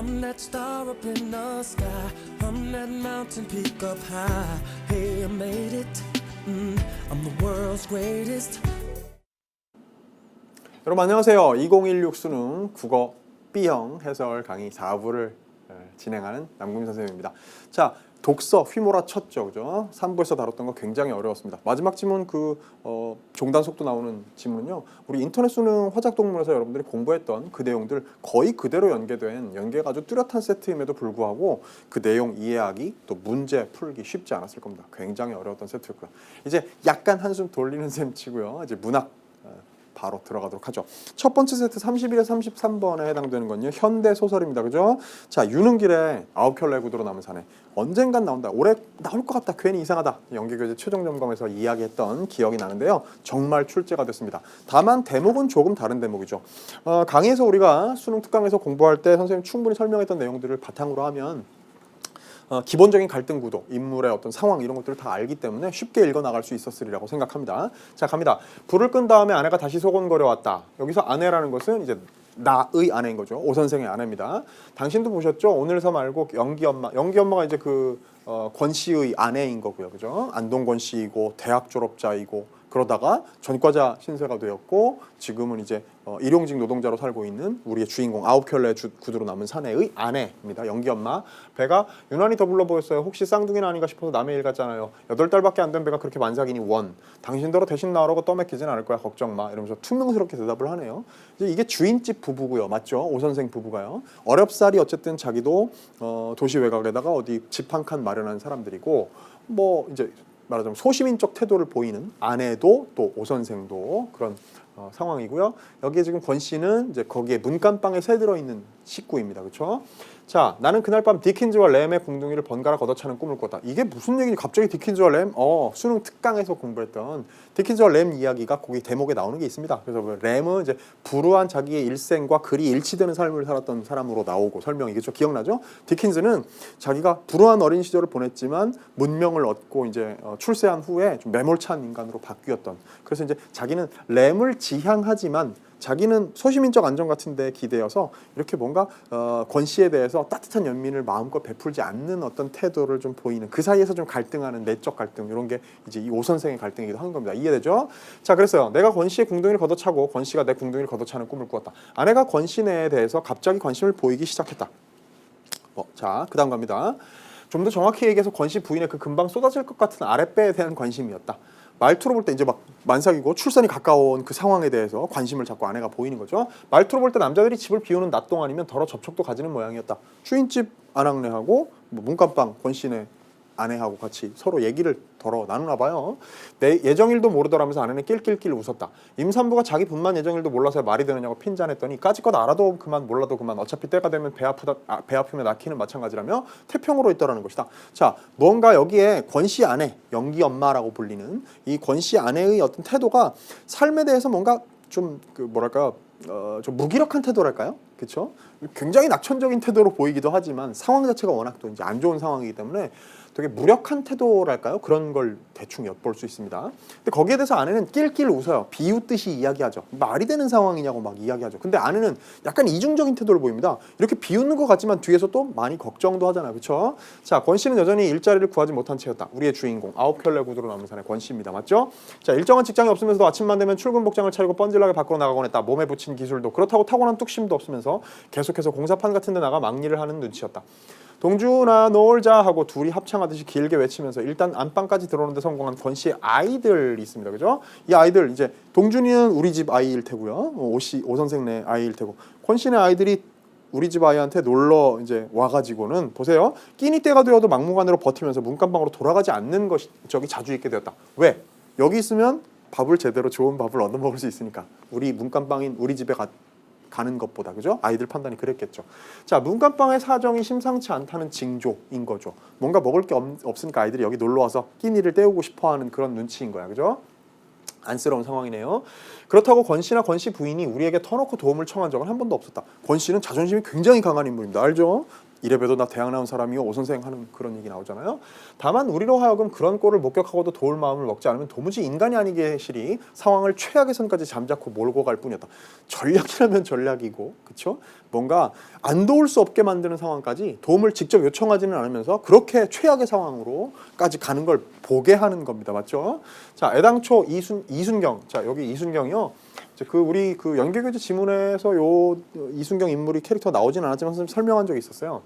I'm that star up in the sky. I'm that mountain peak up high. Hey, I made it. I'm the world's greatest. 여러분 안녕하세요. 2016 수능 국어 B형 해설 강의 4부를 진행하는 남궁민 선생님입니다. 자, 독서 휘몰아쳤죠, 그죠? 3부에서 다뤘던 거 굉장히 어려웠습니다. 마지막 지문 종단 속도 나오는 지문은요, 우리 인터넷 수능 화작동물에서 여러분들이 공부했던 그 내용들 거의 그대로 연계가 아주 뚜렷한 세트임에도 불구하고 그 내용 이해하기 또 문제 풀기 쉽지 않았을 겁니다. 굉장히 어려웠던 세트였고요. 이제 약간 한숨 돌리는 셈 치고요. 이제 문학 바로 들어가도록 하죠. 첫 번째 세트 31에서 33번에 해당되는 건요, 현대 소설입니다. 그죠? 자, 유능길의 9켤레 구두로 남은 사내. 언젠간 나온다. 올해 나올 것 같다. 괜히 이상하다. 연계교재 최종 점검에서 이야기했던 기억이 나는데요. 정말 출제가 됐습니다. 다만 대목은 조금 다른 대목이죠. 강의에서 우리가 수능 특강에서 공부할 때 선생님 충분히 설명했던 내용들을 바탕으로 하면 기본적인 갈등 구도, 인물의 어떤 상황 이런 것들을 다 알기 때문에 쉽게 읽어 나갈 수 있었으리라고 생각합니다. 자, 갑니다. 불을 끈 다음에 아내가 다시 소곤거려 왔다. 여기서 아내라는 것은 이제 나의 아내인 거죠. 오 선생의 아내입니다. 당신도 보셨죠? 오늘서 말고 연기 엄마가 이제 권 씨의 아내인 거고요. 그죠? 안동권 씨이고 대학 졸업자이고 그러다가 전과자 신세가 되었고 지금은 이제 일용직 노동자로 살고 있는 우리의 주인공 9켤레 구두로 남은 사내의 아내입니다. 연기 엄마. 배가 유난히 더 불러 보였어요. 혹시 쌍둥이는 아닌가 싶어서 남의 일 같잖아요. 8달밖에 안 된 배가 그렇게 만삭이니 원. 당신더러 대신 나오라고 떠맡기진 않을 거야. 걱정 마. 이러면서 투명스럽게 대답을 하네요. 이게 주인집 부부고요. 맞죠? 오 선생 부부가요. 어렵사리 어쨌든 자기도 도시 외곽에다가 어디 집 한 칸 마련한 사람들이고 뭐 이제 말하자면 소시민적 태도를 보이는 아내도 또 오 선생도 그런 상황이고요. 여기에 지금 권 씨는 이제 거기에 문간방에 새 들어있는 식구입니다. 그렇죠? 자, 나는 그날 밤 디킨즈와 램의 궁둥이를 번갈아 걷어차는 꿈을 꿨다. 이게 무슨 얘기니? 갑자기 디킨즈와 램? 수능 특강에서 공부했던 디킨즈와 램 이야기가 거기 대목에 나오는 게 있습니다. 그래서 램은 이제 불우한 자기의 일생과 그리 일치되는 삶을 살았던 사람으로 나오고 설명이겠죠. 기억나죠? 디킨즈는 자기가 불우한 어린 시절을 보냈지만 문명을 얻고 이제 출세한 후에 좀 매몰찬 인간으로 바뀌었던. 그래서 이제 자기는 램을 지향하지만 자기는 소시민적 안정 같은 데 기대어서 이렇게 뭔가 권 씨에 대해서 따뜻한 연민을 마음껏 베풀지 않는 어떤 태도를 좀 보이는, 그 사이에서 좀 갈등하는 내적 갈등, 이런 게 이제 이 오 선생의 갈등이기도 하는 겁니다. 이해되죠? 자, 그랬어요. 내가 권 씨의 궁둥이를 걷어차고 권 씨가 내 궁둥이를 걷어차는 꿈을 꾸었다. 아내가 권 씨네에 대해서 갑자기 관심을 보이기 시작했다. 자, 그 다음 갑니다. 좀 더 정확히 얘기해서 권 씨 부인의 그 금방 쏟아질 것 같은 아랫배에 대한 관심이었다. 말투로 볼 때 이제 막 만삭이고 출산이 가까운 그 상황에 대해서 관심을 잡고 아내가 보이는 거죠. 말투로 볼 때 남자들이 집을 비우는 낮 동안이면 더러 접촉도 가지는 모양이었다. 주인집 아낙네하고 문간방 권 씨네 아내하고 같이 서로 얘기를 덜어 나누나 봐요. 내 예정일도 모르더라면서 아내는 낄낄낄 웃었다. 임산부가 자기 분만 예정일도 몰라서 말이 되느냐고 핀잔했더니 까짓것 알아도 그만 몰라도 그만 어차피 때가 되면 배 아프면 낳기는 마찬가지라며 태평으로 있더라는 것이다. 자, 뭔가 여기에 권 씨 아내, 연기 엄마라고 불리는 이 권 씨 아내의 어떤 태도가 삶에 대해서 뭔가 좀 좀 무기력한 태도랄까요? 그렇죠? 굉장히 낙천적인 태도로 보이기도 하지만 상황 자체가 워낙 또 이제 안 좋은 상황이기 때문에 되게 무력한 태도랄까요? 그런 걸 대충 엿볼 수 있습니다. 근데 거기에 대해서 아내는 낄낄 웃어요. 비웃듯이 이야기하죠. 말이 되는 상황이냐고 막 이야기하죠. 근데 아내는 약간 이중적인 태도를 보입니다. 이렇게 비웃는 것 같지만 뒤에서 또 많이 걱정도 하잖아요. 그렇죠? 자, 권 씨는 여전히 일자리를 구하지 못한 채였다. 우리의 주인공 9켤레 구두로 남은 사내 권 씨입니다. 맞죠? 자, 일정한 직장이 없으면서도 아침만 되면 출근 복장을 차리고 뻔질나게 밖으로 나가곤 했다. 몸에 붙인 기술도 그렇다고 타고난 뚝심도 없으면서 계속해서 공사판 같은 데 나가 막일을 하는 눈치였다. 동준아 놀자 하고 둘이 합창하듯이 길게 외치면서 일단 안방까지 들어오는데 성공한 권 씨의 아이들이 있습니다. 그죠? 이 아이들 이제 동준이는 우리 집 아이일 테고요. 오 선생네 아이일 테고 권 씨네 아이들이 우리 집 아이한테 놀러 이제 와가지고는 보세요. 끼니 때가 되어도 막무가내로 버티면서 문간방으로 돌아가지 않는 것이 저기 자주 있게 되었다. 왜? 여기 있으면 밥을 제대로 좋은 밥을 얻어 먹을 수 있으니까. 우리 문간방인 우리 집에 가는 것보다, 그죠? 아이들 판단이 그랬겠죠. 자, 문간방의 사정이 심상치 않다는 징조인 거죠. 뭔가 먹을 게 없으니까 아이들이 여기 놀러 와서 끼니를 때우고 싶어하는 그런 눈치인 거야, 그죠? 안쓰러운 상황이네요. 그렇다고 권 씨나 권 씨 부인이 우리에게 터놓고 도움을 청한 적은 한 번도 없었다. 권 씨는 자존심이 굉장히 강한 인물입니다. 알죠? 이래봬도 나 대학 나온 사람이요 오 선생 하는 그런 얘기 나오잖아요. 다만 우리로 하여금 그런 꼴을 목격하고도 도울 마음을 먹지 않으면 도무지 인간이 아니게 실이 상황을 최악의 선까지 잠자코 몰고 갈 뿐이었다. 전략이라면 전략이고, 그렇죠? 뭔가 안 도울 수 없게 만드는 상황까지 도움을 직접 요청하지는 않으면서 그렇게 최악의 상황으로까지 가는 걸 보게 하는 겁니다. 맞죠? 자, 애당초 이순경. 자, 여기 이순경이요. 우리 연계교재 지문에서 요 이순경 인물이 캐릭터 나오진 않았지만 선생님 설명한 적이 있었어요.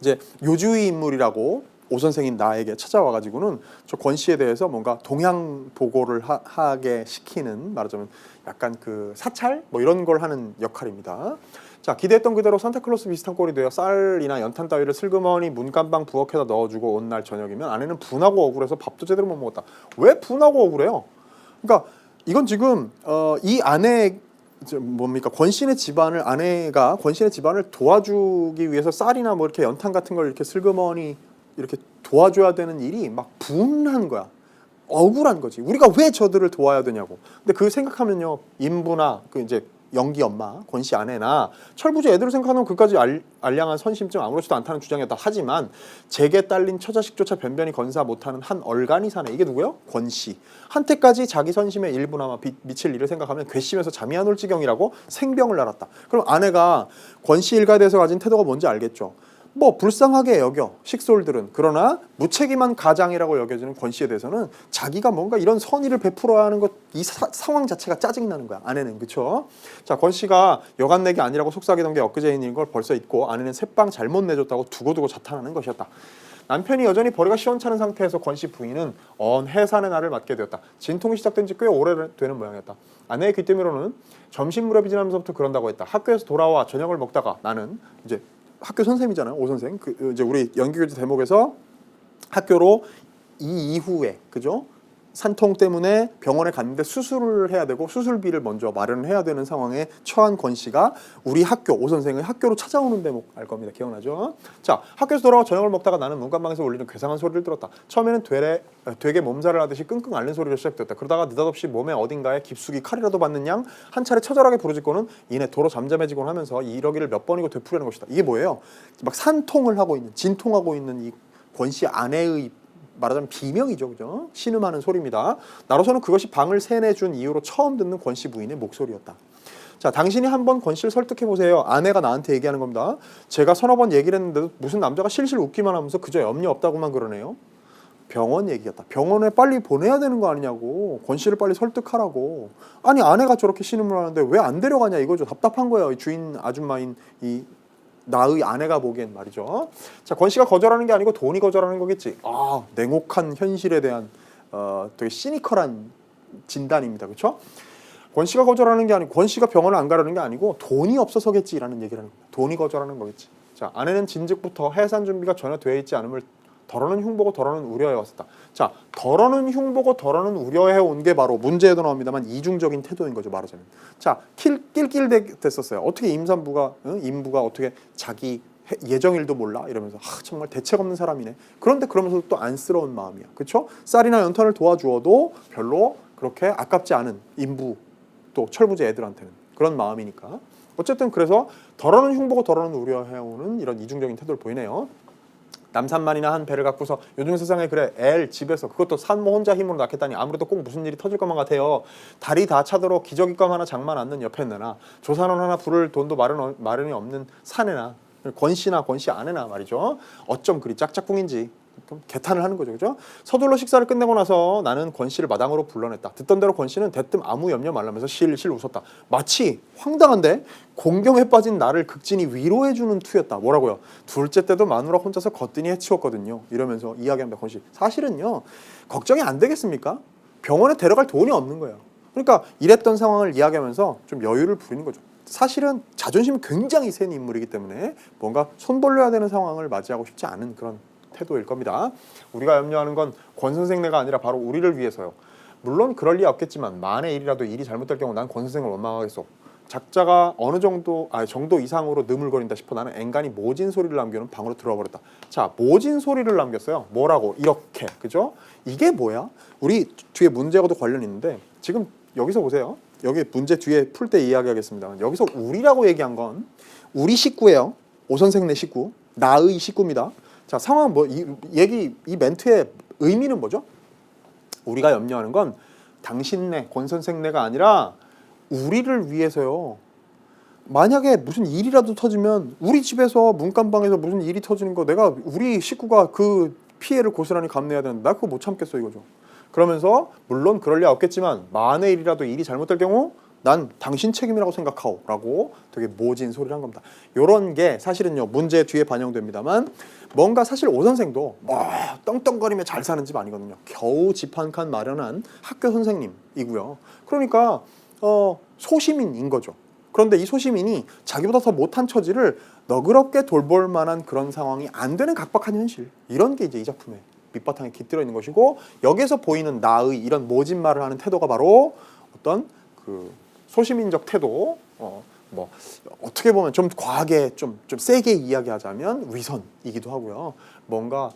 이제 요주의 인물이라고 오 선생님 나에게 찾아와 가지고는 저 권 씨에 대해서 뭔가 동향 보고를 하게 시키는, 말하자면 약간 그 사찰 뭐 이런 걸 하는 역할입니다. 자, 기대했던 그대로 산타클로스 비슷한 꼴이 되어 쌀이나 연탄 따위를 슬그머니 문간방 부엌에다 넣어주고 온 날 저녁이면 아내는 분하고 억울해서 밥도 제대로 못 먹었다. 왜 분하고 억울해요? 그러니까 이건 지금 이 아내 뭡니까, 권씨네 집안을, 아내가 권씨네 집안을 도와주기 위해서 쌀이나 뭐 이렇게 연탄 같은 걸 이렇게 슬그머니 이렇게 도와줘야 되는 일이 막 분한 거야. 억울한 거지. 우리가 왜 저들을 도와야 되냐고. 근데 그 생각하면요, 인부나 그 이제 영기 엄마, 권씨 아내나 철부지 애들을 생각하면 그까지 알량한 선심증 아무렇지도 않다는 주장이었다. 하지만 제게 딸린 처자식조차 변변히 건사 못하는 한 얼간이 사내. 이게 누구요? 권씨. 한때까지 자기 선심의 일부나마 미칠 일을 생각하면 괘씸해서 잠이 안 올 지경이라고 생병을 앓았다. 그럼 아내가 권씨 일가에 대해서 가진 태도가 뭔지 알겠죠? 뭐 불쌍하게 여겨 식솔들은. 그러나 무책임한 가장이라고 여겨지는 권씨에 대해서는 자기가 뭔가 이런 선의를 베풀어야 하는 것, 이 상황 자체가 짜증나는 거야, 아내는. 그쵸? 자, 권씨가 여간 내기 아니라고 속삭이던 게 엊그제인 일인 걸 벌써 잊고 아내는 새빵 잘못 내줬다고 두고두고 자탄하는 것이었다. 남편이 여전히 벌이가 시원찮은 상태에서 권씨 부인은 해산의 날을 맞게 되었다. 진통이 시작된 지 꽤 오래되는 모양이었다. 아내의 귀때미로는 점심 무렵이 지나면서부터 그런다고 했다. 학교에서 돌아와 저녁을 먹다가 나는 이제 학교 선생님이잖아요, 오 선생. 이제 우리 연기교재 대목에서 학교로 이 이후에, 그죠? 산통 때문에 병원에 갔는데 수술을 해야 되고 수술비를 먼저 마련을 해야 되는 상황에 처한 권 씨가 우리 학교, 오 선생의 학교로 찾아오는 대목 알 겁니다. 기억나죠? 자, 학교에서 돌아와 저녁을 먹다가 나는 문간방에서 울리는 괴상한 소리를 들었다. 처음에는 되게 몸살을 하듯이 끙끙 앓는 소리로 시작됐다. 그러다가 느닷없이 몸의 어딘가에 깊숙이 칼이라도 받는 양 한 차례 처절하게 부르짖고는 이내 도로 잠잠해지곤 하면서 이러기를 몇 번이고 되풀이하는 것이다. 이게 뭐예요? 막 산통을 하고 있는, 진통하고 있는 이 권 씨 아내의 말하자면 비명이죠, 그죠? 신음하는 소리입니다. 나로서는 그것이 방을 세내준 이후로 처음 듣는 권 씨 부인의 목소리였다. 자, 당신이 한번 권 씨를 설득해 보세요. 아내가 나한테 얘기하는 겁니다. 제가 서너 번 얘기를 했는데도 무슨 남자가 실실 웃기만 하면서 그저 염려 없다고만 그러네요. 병원 얘기였다. 병원에 빨리 보내야 되는 거 아니냐고. 권 씨를 빨리 설득하라고. 아니, 아내가 저렇게 신음을 하는데 왜 안 데려가냐 이거죠. 답답한 거예요. 이 주인 아줌마인 이 나의 아내가 보기엔 말이죠. 자, 권 씨가 거절하는 게 아니고 돈이 거절하는 거겠지. 아, 냉혹한 현실에 대한 되게 시니컬한 진단입니다. 그렇죠? 권 씨가 거절하는 게 아니고, 권 씨가 병원을 안 가려는 게 아니고 돈이 없어서겠지라는 얘기를 하는 겁니다. 돈이 거절하는 거겠지. 자, 아내는 진즉부터 해산 준비가 전혀 되어 있지 않음을 덜어는 흉보고 덜어는 우려해 왔었다. 자, 덜어는 흉보고 덜어는 우려해 온 게 바로 문제에도 나옵니다만 이중적인 태도인 거죠, 말하자면. 자, 낄낄댔었어요. 어떻게 임산부가, 임부가 어떻게 자기 예정일도 몰라 이러면서 정말 대책 없는 사람이네. 그런데 그러면서 또 안쓰러운 마음이야. 그렇죠? 쌀이나 연탄을 도와주어도 별로 그렇게 아깝지 않은 임부, 또 철부지 애들한테는 그런 마음이니까. 어쨌든 그래서 덜어는 흉보고 덜어는 우려해오는 이런 이중적인 태도를 보이네요. 남산만이나 한 배를 갖고서 요즘 세상에 그래 애를 집에서, 그것도 산모 혼자 힘으로 낳겠다니 아무래도 꼭 무슨 일이 터질 것만 같아요. 다리 다 차도록 기저귀감 하나 장만 않는 옆에 내나 조산원 하나 부를 돈도 마련이 없는 사내나 권씨나 권씨 아내나 말이죠. 어쩜 그리 짝짝꿍인지 개탄을 하는 거죠. 그죠? 서둘러 식사를 끝내고 나서 나는 권 씨를 마당으로 불러냈다. 듣던 대로 권 씨는 대뜸 아무 염려 말라면서 실실 웃었다. 마치 황당한데 공경에 빠진 나를 극진히 위로해주는 투였다. 뭐라고요? 둘째 때도 마누라 혼자서 거뜬히 해치웠거든요. 이러면서 이야기합니다. 권 씨. 사실은요, 걱정이 안 되겠습니까? 병원에 데려갈 돈이 없는 거예요. 그러니까 이랬던 상황을 이야기하면서 좀 여유를 부리는 거죠. 사실은 자존심이 굉장히 센 인물이기 때문에 뭔가 손벌려야 되는 상황을 맞이하고 싶지 않은 그런 태도일 겁니다. 우리가 염려하는 건 권 선생네가 아니라 바로 우리를 위해서요. 물론 그럴 리 없겠지만 만에 일이라도 일이 잘못될 경우 난 권 선생을 원망하겠소. 작자가 어느 정도 이상으로 느물거린다 싶어 나는 앵간히 모진 소리를 남겨놓은 방으로 들어와 버렸다. 자, 모진 소리를 남겼어요. 뭐라고? 이렇게. 그죠? 이게 뭐야? 우리 뒤에 문제하고도 관련이 있는데 지금 여기서 보세요. 여기 문제 뒤에 풀 때 이야기하겠습니다. 여기서 우리라고 얘기한 건 우리 식구예요. 오선생 내 식구, 나의 식구입니다. 자, 상황은 이 멘트의 의미는 뭐죠? 우리가 염려하는 건 당신네, 권선생네가 아니라 우리를 위해서요. 만약에 무슨 일이라도 터지면 우리 집에서 문간방에서 무슨 일이 터지는 거 내가 우리 식구가 그 피해를 고스란히 감내해야 되는데 나 그거 못 참겠어 이거죠. 그러면서 물론 그럴 리 없겠지만 만에 일이라도 일이 잘못될 경우 난 당신 책임이라고 생각하오 라고 되게 모진 소리를 한 겁니다. 요런 게 사실은요 문제 뒤에 반영됩니다만 뭔가 사실 오 선생도 떵떵거리며 잘 사는 집 아니거든요. 겨우 집 한 칸 마련한 학교 선생님이고요. 그러니까 소시민인 거죠. 그런데 이 소시민이 자기보다 더 못한 처지를 너그럽게 돌볼 만한 그런 상황이 안 되는 각박한 현실, 이런 게 이제 이 작품의 밑바탕에 깃들어 있는 것이고, 여기서 보이는 나의 이런 모진 말을 하는 태도가 바로 어떤 그 소시민적 태도, 어떻게 보면 좀 과하게 좀 세게 이야기하자면 위선이기도 하고요. 뭔가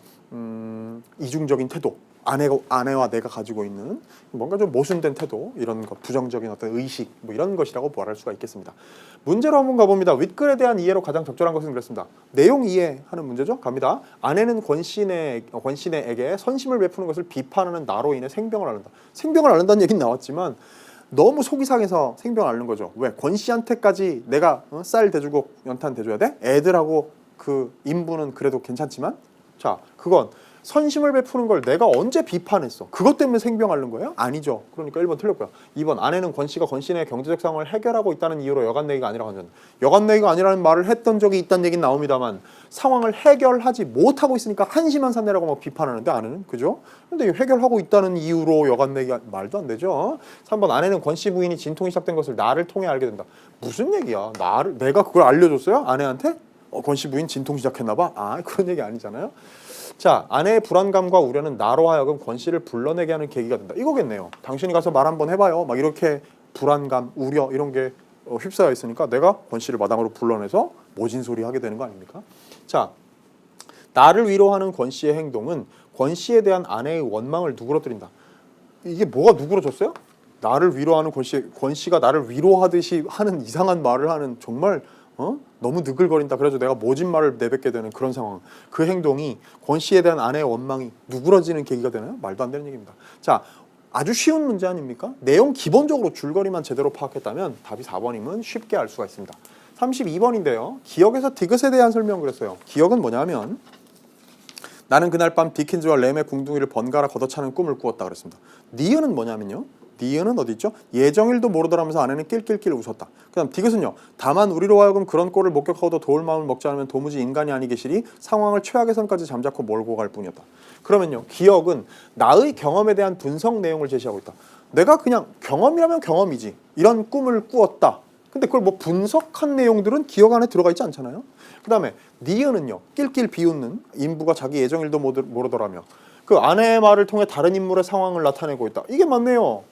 이중적인 태도, 아내와 내가 가지고 있는 뭔가 좀 모순된 태도, 이런 것, 부정적인 어떤 의식, 뭐 이런 것이라고 말할 수가 있겠습니다. 문제로 한번 가봅니다. 윗글에 대한 이해로 가장 적절한 것은 그렇습니다. 내용 이해하는 문제죠. 갑니다. 아내는 권씨네에게 선심을 베푸는 것을 비판하는 나로 인해 생병을 앓는다. 생병을 앓는다는 얘기는 나왔지만 너무 속이 상해서 생병을 앓는 거죠. 왜? 권씨한테까지 내가 쌀 대주고 연탄 대줘야 돼? 애들하고 그 인부는 그래도 괜찮지만, 자, 그건 선심을 베푸는 걸 내가 언제 비판했어? 그것 때문에 생병 앓는 거예요? 아니죠. 그러니까 1번 틀렸고요. 2번 아내는 권씨가 권씨네의 경제적 상황을 해결하고 있다는 이유로 여간내기가 아니라고 하는, 여간내기가 아니라는 말을 했던 적이 있다는 얘기는 나옵니다만 상황을 해결하지 못하고 있으니까 한심한 사내라고 막 비판하는데 아내는, 그죠? 근데 해결하고 있다는 이유로 여간내기가 말도 안 되죠. 3번 아내는 권씨 부인이 진통이 시작된 것을 나를 통해 알게 된다. 무슨 얘기야? 내가 그걸 알려줬어요? 아내한테? 권씨 부인 진통 시작했나 봐? 그런 얘기 아니잖아요. 자, 아내의 불안감과 우려는 나로 하여금 권씨를 불러내게 하는 계기가 된다. 이거겠네요. 당신이 가서 말 한번 해봐요. 막 이렇게 불안감, 우려 이런 게 휩싸여 있으니까 내가 권씨를 마당으로 불러내서 모진소리 하게 되는 거 아닙니까? 자, 나를 위로하는 권씨의 행동은 권씨에 대한 아내의 원망을 누그러뜨린다. 이게 뭐가 누그러졌어요? 나를 위로하는 권씨가 나를 위로하듯이 하는 이상한 말을 하는, 정말 너무 느글거린다. 그래서 내가 모진 말을 내뱉게 되는 그런 상황. 그 행동이 권씨에 대한 아내의 원망이 누그러지는 계기가 되나요? 말도 안 되는 얘기입니다. 자, 아주 쉬운 문제 아닙니까? 내용 기본적으로 줄거리만 제대로 파악했다면 답이 4번임은 쉽게 알 수가 있습니다. 32번인데요. 기억에서 디귿에 대한 설명을 그랬어요. 기억은 뭐냐면 나는 그날 밤 디킨즈와 램의 궁둥이를 번갈아 걷어차는 꿈을 꾸었다 그랬습니다. 니은은 뭐냐면요. 니은은 어디 있죠? 예정일도 모르더라면서 아내는 낄낄낄 웃었다. 그 다음 디귿은요. 다만 우리로 하여금 그런 꼴을 목격하고도 도울 마음을 먹지 않으면 도무지 인간이 아니 계시리 상황을 최악의 선까지 잠자코 몰고 갈 뿐이었다. 그러면요. 기억은 나의 경험에 대한 분석 내용을 제시하고 있다. 내가 그냥 경험이라면 경험이지. 이런 꿈을 꾸었다. 근데 그걸 뭐 분석한 내용들은 기억 안에 들어가 있지 않잖아요. 그 다음에 니은은요. 낄낄 비웃는 인부가 자기 예정일도 모르더라며 그 아내의 말을 통해 다른 인물의 상황을 나타내고 있다. 이게 맞네요.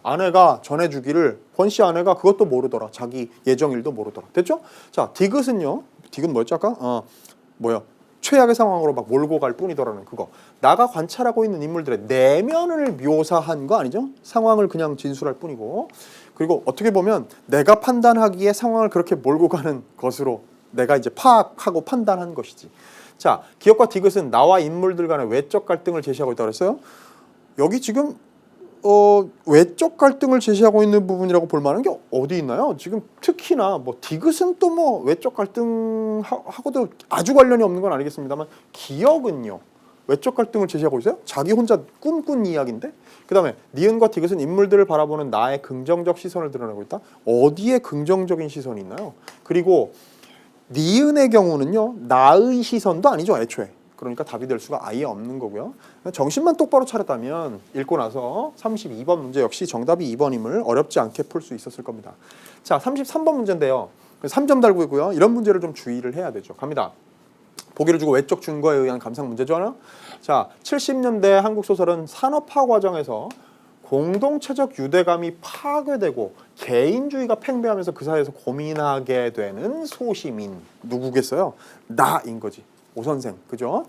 아내가 전해주기를 권씨 아내가 그것도 모르더라. 자기 예정일도 모르더라. 됐죠? 자, 디귿은요. 디귿 뭐였죠 아까? 최악의 상황으로 막 몰고 갈 뿐이더라는 그거. 나가 관찰하고 있는 인물들의 내면을 묘사한 거 아니죠? 상황을 그냥 진술할 뿐이고. 그리고 어떻게 보면 내가 판단하기에 상황을 그렇게 몰고 가는 것으로 내가 이제 파악하고 판단한 것이지. 자, 기억과 디귿은 나와 인물들 간의 외적 갈등을 제시하고 있다고 했어요. 여기 지금 외적 갈등을 제시하고 있는 부분이라고 볼 만한 게 어디 있나요? 지금 특히나 뭐 디귿은 또 뭐 외적 갈등하고도 아주 관련이 없는 건 아니겠습니다만 기억은요. 외적 갈등을 제시하고 있어요? 자기 혼자 꿈꾼 이야기인데? 그 다음에 니은과 디귿은 인물들을 바라보는 나의 긍정적 시선을 드러내고 있다. 어디에 긍정적인 시선이 있나요? 그리고 니은의 경우는요. 나의 시선도 아니죠. 애초에. 그러니까 답이 될 수가 아예 없는 거고요. 정신만 똑바로 차렸다면 읽고 나서 32번 문제 역시 정답이 2번임을 어렵지 않게 풀 수 있었을 겁니다. 자, 33번 문제인데요. 3점 달고 있고요. 이런 문제를 좀 주의를 해야 되죠. 갑니다. 보기를 주고 외적 준거에 의한 감상 문제죠. 하나? 자, 70년대 한국 소설은 산업화 과정에서 공동체적 유대감이 파괴되고 개인주의가 팽배하면서 그 사이에서 고민하게 되는 소시민 누구겠어요? 나인 거지. 오 선생, 그죠?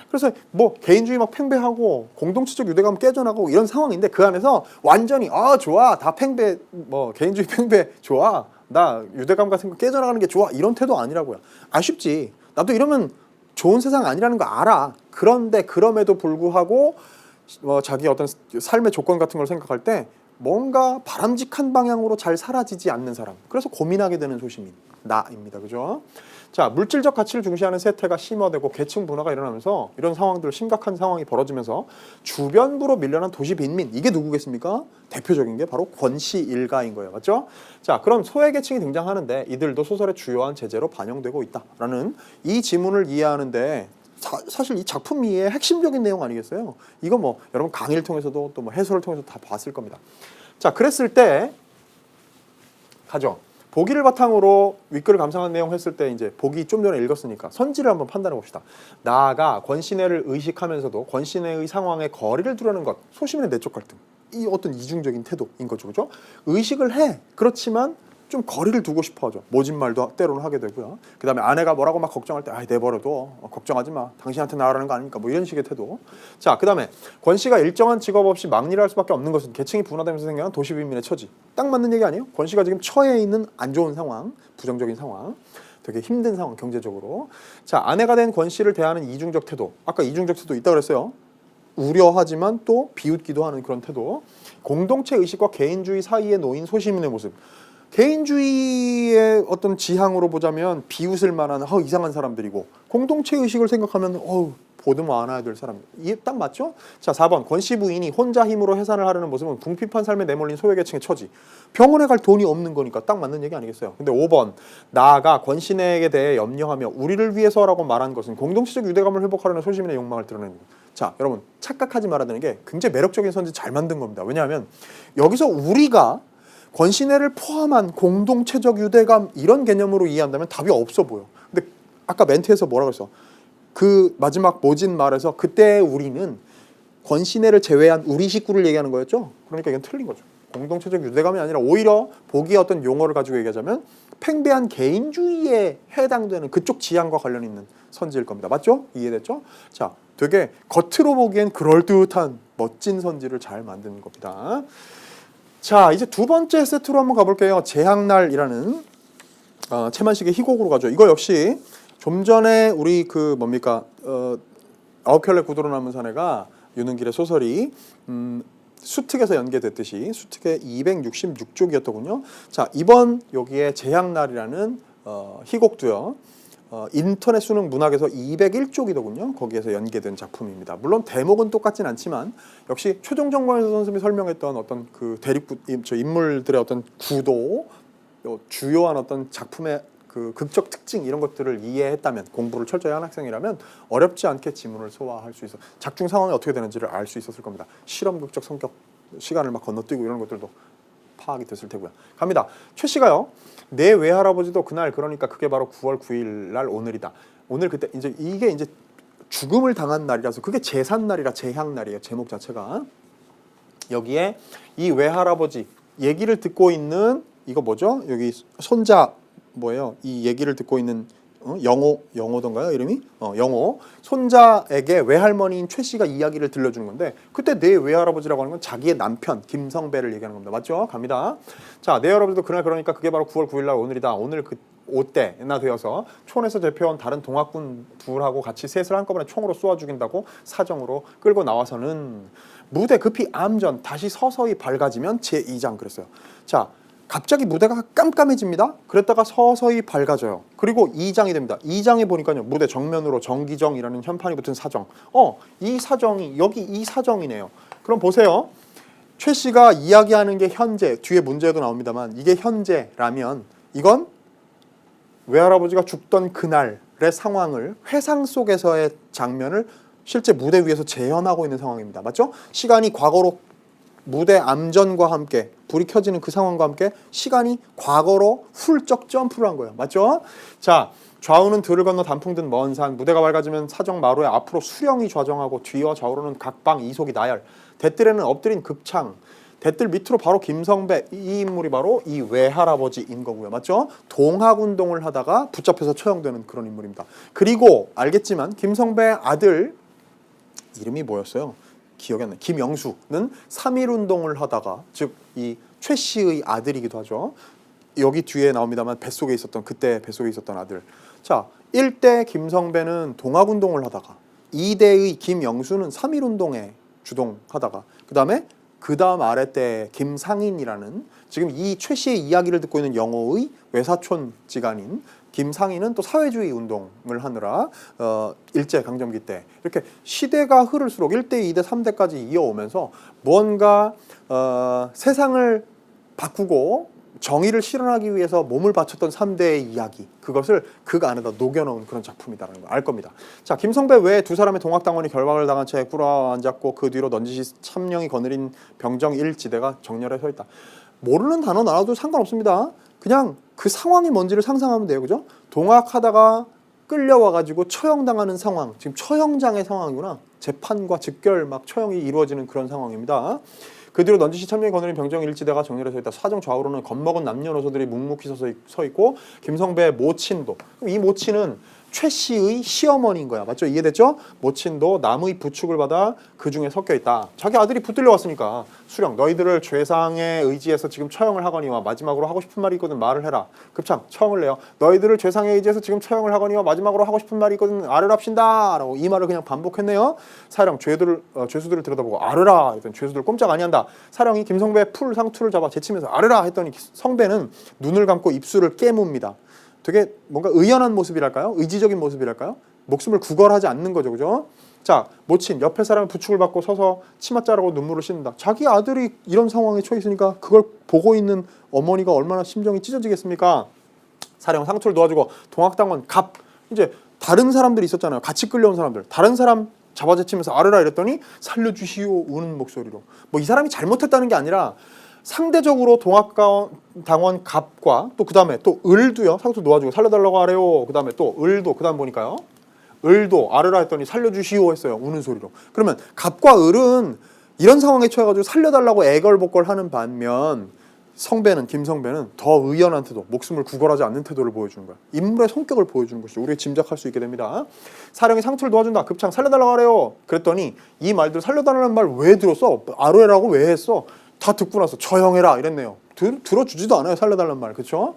그래서 뭐 개인주의 막 팽배하고 공동체적 유대감 깨져나가고 이런 상황인데 그 안에서 완전히 좋아 다 팽배 뭐 개인주의 팽배 좋아 나 유대감 같은 거 깨져나가는 게 좋아 이런 태도 아니라고요. 아쉽지. 나도 이러면 좋은 세상 아니라는 거 알아. 그런데 그럼에도 불구하고 자기 어떤 삶의 조건 같은 걸 생각할 때 뭔가 바람직한 방향으로 잘 사라지지 않는 사람. 그래서 고민하게 되는 소심인 나입니다. 그죠? 자, 물질적 가치를 중시하는 세태가 심화되고 계층 분화가 일어나면서 이런 상황들 심각한 상황이 벌어지면서 주변부로 밀려난 도시 빈민 이게 누구겠습니까? 대표적인 게 바로 권씨 일가인 거예요. 맞죠? 자, 그럼 소외 계층이 등장하는데 이들도 소설의 주요한 제재로 반영되고 있다라는 이 지문을 이해하는데 사실 이 작품 이해의 핵심적인 내용 아니겠어요? 이거 뭐 여러분 강의를 통해서도 또 뭐 해설을 통해서 다 봤을 겁니다. 자, 그랬을 때 가죠. 보기를 바탕으로 윗글을 감상한 내용 했을 때 이제 보기 좀 전에 읽었으니까 선지를 한번 판단해 봅시다. 나아가 권신혜를 의식하면서도 권신혜의 상황에 거리를 두려는 것, 소심의 내적 갈등. 이 어떤 이중적인 태도인 거죠, 그죠? 의식을 해. 그렇지만 좀 거리를 두고 싶어하죠. 모진 말도 때로는 하게 되고요. 그 다음에 아내가 뭐라고 막 걱정할 때 아이 내버려둬. 걱정하지 마. 당신한테 나으라는 거 아닙니까? 뭐 이런 식의 태도. 자, 그 다음에 권 씨가 일정한 직업 없이 막일할 수밖에 없는 것은 계층이 분화되면서 생겨난 도시 빈민의 처지. 딱 맞는 얘기 아니에요? 권 씨가 지금 처해 있는 안 좋은 상황, 부정적인 상황, 되게 힘든 상황 경제적으로. 자, 아내가 된 권 씨를 대하는 이중적 태도. 아까 이중적 태도 있다고 그랬어요. 우려하지만 또 비웃기도 하는 그런 태도. 공동체 의식과 개인주의 사이에 놓인 소시민의 모습. 개인주의의 어떤 지향으로 보자면 비웃을 만한 이상한 사람들이고 공동체 의식을 생각하면 보듬어 안아야 될 사람. 이게 딱 맞죠? 자, 4번 권씨 부인이 혼자 힘으로 해산을 하려는 모습은 궁핍한 삶에 내몰린 소외계층의 처지. 병원에 갈 돈이 없는 거니까 딱 맞는 얘기 아니겠어요? 근데 5번 나아가 권신에게 대해 염려하며 우리를 위해서라고 말한 것은 공동체적 유대감을 회복하려는 소시민의 욕망을 드러내는 것. 자, 여러분 착각하지 말아야 되는 게 굉장히 매력적인 선지 잘 만든 겁니다. 왜냐하면 여기서 우리가 권신혜를 포함한 공동체적 유대감 이런 개념으로 이해한다면 답이 없어 보여. 근데 아까 멘트에서 뭐라고 했어? 그 마지막 모진 말에서 그때 우리는 권신혜를 제외한 우리 식구를 얘기하는 거였죠? 그러니까 이건 틀린 거죠. 공동체적 유대감이 아니라 오히려 보기의 어떤 용어를 가지고 얘기하자면 팽배한 개인주의에 해당되는 그쪽 지향과 관련 있는 선지일 겁니다. 맞죠? 이해됐죠? 자, 되게 겉으로 보기엔 그럴듯한 멋진 선지를 잘 만드는 겁니다. 자, 이제 두 번째 세트로 한번 가볼게요. 재앙날이라는 채만식의 희곡으로 가죠. 이거 역시 좀 전에 우리 그 뭡니까 아홉 켤레 구두로 남은 사내가 유능길의 소설이 수특에서 연계됐듯이 수특의 266쪽이었더군요. 자, 이번 여기에 재앙날이라는 희곡도요. 인터넷 수능 문학에서 201쪽이더군요. 거기에서 연계된 작품입니다. 물론 대목은 똑같진 않지만 역시 최종정관에서 선생님이 설명했던 어떤 그 인물들의 어떤 구도, 주요한 어떤 작품의 그 극적 특징 이런 것들을 이해했다면 공부를 철저히 한 학생이라면 어렵지 않게 지문을 소화할 수 있어. 작중 상황이 어떻게 되는지를 알 수 있었을 겁니다. 실험극적 성격, 시간을 막 건너뛰고 이런 것들도 파악이 됐을 테고요. 갑니다. 최 씨가요. 내 외할아버지도 그날 그러니까 그게 바로 9월 9일 날 오늘이다. 오늘 그때 이제 이게 이제 죽음을 당한 날이라서 그게 제삿날이라 재향날이에요. 제목 자체가. 여기에 이 외할아버지 얘기를 듣고 있는 이거 뭐죠? 여기 손자 뭐예요? 이 얘기를 듣고 있는 영호던가요 이름이? 영호 손자에게 외할머니인 최 씨가 이야기를 들려주는 건데 그때 내 외할아버지라고 하는 건 자기의 남편 김성배를 얘기하는 겁니다. 맞죠? 갑니다. 자, 내 할아버지도 그날 그러니까 그게 바로 9월 9일 날 오늘이다. 오늘 그 오때나 되어서 촌에서 잡혀온 다른 동학군 둘하고 같이 셋을 한꺼번에 총으로 쏘아 죽인다고 사정으로 끌고 나와서는 무대 급히 암전 다시 서서히 밝아지면 제2장 그랬어요. 자, 갑자기 무대가 깜깜해집니다. 그랬다가 서서히 밝아져요. 그리고 2장이 됩니다. 2장에 보니까요. 무대 정면으로 정기정이라는 현판이 붙은 사정. 이 사정이 여기 이 사정이네요. 그럼 보세요. 최 씨가 이야기하는 게 현재, 뒤에 문제도 나옵니다만 이게 현재라면 이건 외할아버지가 죽던 그날의 상황을 회상 속에서의 장면을 실제 무대 위에서 재현하고 있는 상황입니다. 맞죠? 시간이 과거로 무대 암전과 함께 불이 켜지는 그 상황과 함께 시간이 과거로 훌쩍 점프를 한 거예요. 맞죠? 자, 좌우는 들을 건너 단풍 든 먼 산, 무대가 밝아지면 사정 마루에 앞으로 수령이 좌정하고 뒤와 좌우로는 각방 이속이 나열, 대뜰에는 엎드린 극창, 대뜰 밑으로 바로 김성배, 이 인물이 바로 이 외할아버지인 거고요. 맞죠? 동학운동을 하다가 붙잡혀서 처형되는 그런 인물입니다. 그리고 알겠지만 김성배 아들 이름이 뭐였어요? 기억이 안 나요. 김영수는 3.1운동을 하다가 즉 이 최 씨의 아들이기도 하죠. 여기 뒤에 나옵니다만 뱃속에 있었던 그때 뱃속에 있었던 아들. 자, 1대 김성배는 동학운동을 하다가 2대의 김영수는 3.1운동에 주동하다가 그 다음 아래 때 김상인이라는 지금 이 최 씨의 이야기를 듣고 있는 영호의 외사촌 지간인 김상인은 또 사회주의 운동을 하느라 일제강점기 때 이렇게 시대가 흐를수록 1대, 2대, 3대까지 이어오면서 무언가 세상을 바꾸고 정의를 실현하기 위해서 몸을 바쳤던 3대의 이야기, 그것을 극 안에다 녹여놓은 그런 작품이다라는 걸 알 겁니다. 자, 김성배 외에 두 사람의 동학당원이 결박을 당한 채 꿇어앉았고 그 뒤로 넌지시 참령이 거느린 병정 1지대가 정렬해 서 있다. 모르는 단어 나와도 상관없습니다. 그냥 그 상황이 뭔지를 상상하면 돼요. 그죠? 동학하다가 끌려와가지고 처형당하는 상황, 지금 처형장의 상황이구나. 재판과 즉결 막 처형이 이루어지는 그런 상황입니다. 그 뒤로 넌지시 참령이 거느린 병정 일지대가 정렬해 서 있다. 사정 좌우로는 겁먹은 남녀노소들이 묵묵히 서 있고 김성배의 모친도, 이 모친은 최 씨의 시어머니인 거야. 맞죠? 이해됐죠? 모친도 남의 부축을 받아 그 중에 섞여 있다. 자기 아들이 붙들려 왔으니까 수령 너희들을 죄상에 의지해서 지금 처형을 하거니와 마지막으로 하고 싶은 말이 있거든 말을 해라. 급창 처형을 내요. 너희들을 죄상에 의지해서 지금 처형을 하거니와 마지막으로 하고 싶은 말이 있거든 아르랍신다 라고 이 말을 그냥 반복했네요. 사령 죄수들을 들여다보고 아르라 했더니 죄수들 꼼짝 아니한다. 사령이 김성배의 풀 상투를 잡아 제치면서 아르라 했더니 성배는 눈을 감고 입술을 깨뭅니다. 되게 뭔가 의연한 모습이랄까요? 의지적인 모습이랄까요? 목숨을 구걸하지 않는 거죠. 그죠? 자, 모친 옆에 사람의 부축을 받고 서서 치맛 자르고 눈물을 씻는다. 자기 아들이 이런 상황에 처해 있으니까 그걸 보고 있는 어머니가 얼마나 심정이 찢어지겠습니까? 사령 상투를 놓아주고 동학당원 갑 이제 다른 사람들이 있었잖아요. 같이 끌려온 사람들. 다른 사람 잡아제치면서 아르라 이랬더니 살려주시오 우는 목소리로. 뭐 이 사람이 잘못했다는 게 아니라 상대적으로 동학당원 갑과 또 그다음에 또 을도요. 상투 놓아주고 살려달라고 하래요. 그다음에 또 을도 그다음 보니까요. 을도 아르라 했더니 살려주시오 했어요. 우는 소리로. 그러면 갑과 을은 이런 상황에 처해가지고 살려달라고 애걸복걸하는 반면 김성배는 더 의연한 태도, 목숨을 구걸하지 않는 태도를 보여주는 거야. 인물의 성격을 보여주는 것이죠. 우리가 짐작할 수 있게 됩니다. 사령이 상투를 놓아준다. 급창 살려달라고 하래요. 그랬더니 이 말들 살려달라는 말 왜 들었어? 아르라고 왜 했어? 다 듣고 나서 처형해라 이랬네요. 들어주지도 않아요. 살려달라는 말. 그렇죠?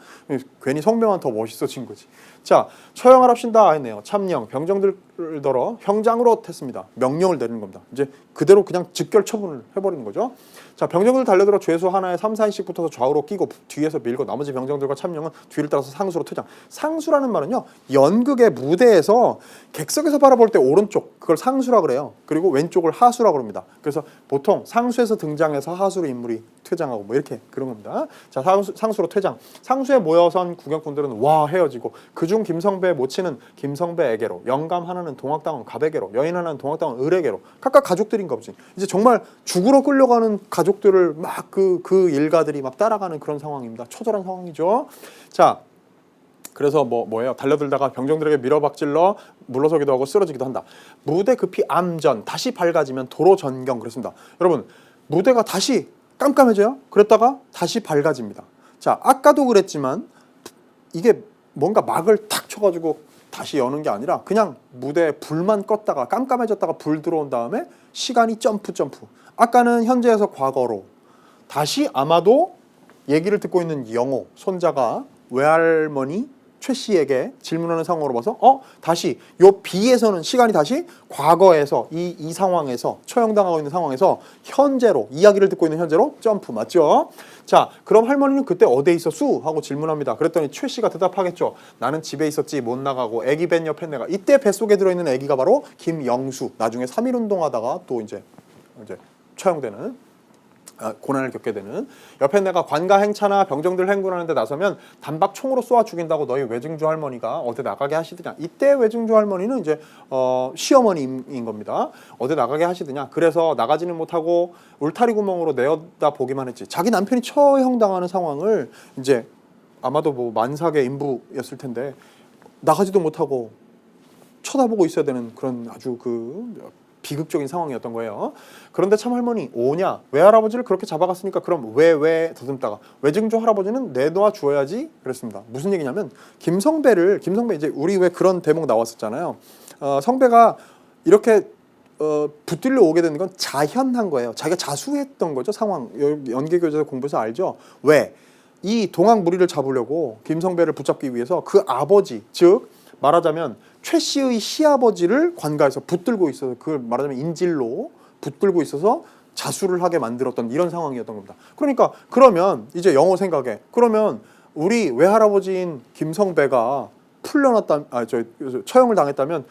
괜히 성배만 더 멋있어진 거지. 자, 처형하랍신다 했네요. 참령, 병정들더러 형장으로 했습니다. 명령을 내리는 겁니다. 이제 그대로 그냥 즉결 처분을 해버리는 거죠. 자, 병정들 달려들어 죄수 하나에 3, 4인씩 붙어서 좌우로 끼고 뒤에서 밀고 나머지 병정들과 참령은 뒤를 따라서 상수로 퇴장. 상수라는 말은요. 연극의 무대에서 객석에서 바라볼 때 오른쪽 그걸 상수라 그래요. 그리고 왼쪽을 하수라 그럽니다. 그래서 보통 상수에서 등장해서 하수로 인물이 퇴장하고 뭐 이렇게 그런 겁니다. 자, 상수로 퇴장. 상수에 모여선 구경꾼들은 와 헤어지고 그중 김성배의 모친은 김성배에게로, 영감 하나는 동학당원 갑에게로, 여인 하나는 동학당원 을에게로 각각 가족들인가 보지. 이제 정말 죽으러 끌려가는 가족들을 막 그 일가들이 막 따라가는 그런 상황입니다. 처절한 상황이죠. 자, 그래서 뭐예요? 달려들다가 병정들에게 밀어박질러 물러서기도 하고 쓰러지기도 한다. 무대 급히 암전, 다시 밝아지면 도로 전경 그랬습니다. 여러분, 무대가 다시 깜깜해져요. 그랬다가 다시 밝아집니다. 자, 아까도 그랬지만 이게 뭔가 막을 탁 쳐가지고 다시 여는 게 아니라 그냥 무대에 불만 껐다가 깜깜해졌다가 불 들어온 다음에 시간이 점프. 아까는 현재에서 과거로 다시 아마도 얘기를 듣고 있는 영호 손자가 외할머니 최 씨에게 질문하는 상황으로 봐서 다시 요 B에서는 시간이 다시 과거에서 이 상황에서 처형당하고 있는 상황에서 현재로 이야기를 듣고 있는 현재로 점프 맞죠? 자, 그럼 할머니는 그때 어디에 있었수? 하고 질문합니다. 그랬더니 최 씨가 대답하겠죠. 나는 집에 있었지 못 나가고 애기 뱃 옆에 내가 이때 뱃속에 들어있는 애기가 바로 김영수. 나중에 3.1운동 하다가 또 이제 처형되는 고난을 겪게 되는 옆에 내가 관가 행차나 병정들 행군하는 데 나서면 단박 총으로 쏘아 죽인다고 너희 외증주 할머니가 어디 나가게 하시더냐. 이때 외증주 할머니는 이제 시어머니인 겁니다. 어디 나가게 하시더냐. 그래서 나가지는 못하고 울타리 구멍으로 내어다 보기만 했지. 자기 남편이 처형당하는 상황을 이제 아마도 뭐 만삭의 인부였을 텐데 나가지도 못하고 쳐다보고 있어야 되는 그런 아주 비극적인 상황이었던 거예요. 그런데 참 할머니 오냐? 외할아버지를 그렇게 잡아갔으니까 그럼 왜 더듬다가 외증조 할아버지는 내놓아 주어야지 그랬습니다. 무슨 얘기냐면 김성배 이제 우리 왜 그런 대목 나왔었잖아요. 성배가 이렇게 붙들려 오게 되는 건 자현한 거예요. 자기가 자수했던 거죠. 상황 연계교재에서 공부해서 알죠. 왜? 이 동학 무리를 잡으려고 김성배를 붙잡기 위해서 그 아버지, 즉 말하자면 최 씨의 시아버지를 관가에서 붙들고 있어서 그걸 말하자면 인질로 붙들고 있어서 자수를 하게 만들었던 이런 상황이었던 겁니다. 그러니까 그러면 이제 영호 생각에 그러면 우리 외할아버지인 김성배가 처형을 당했다면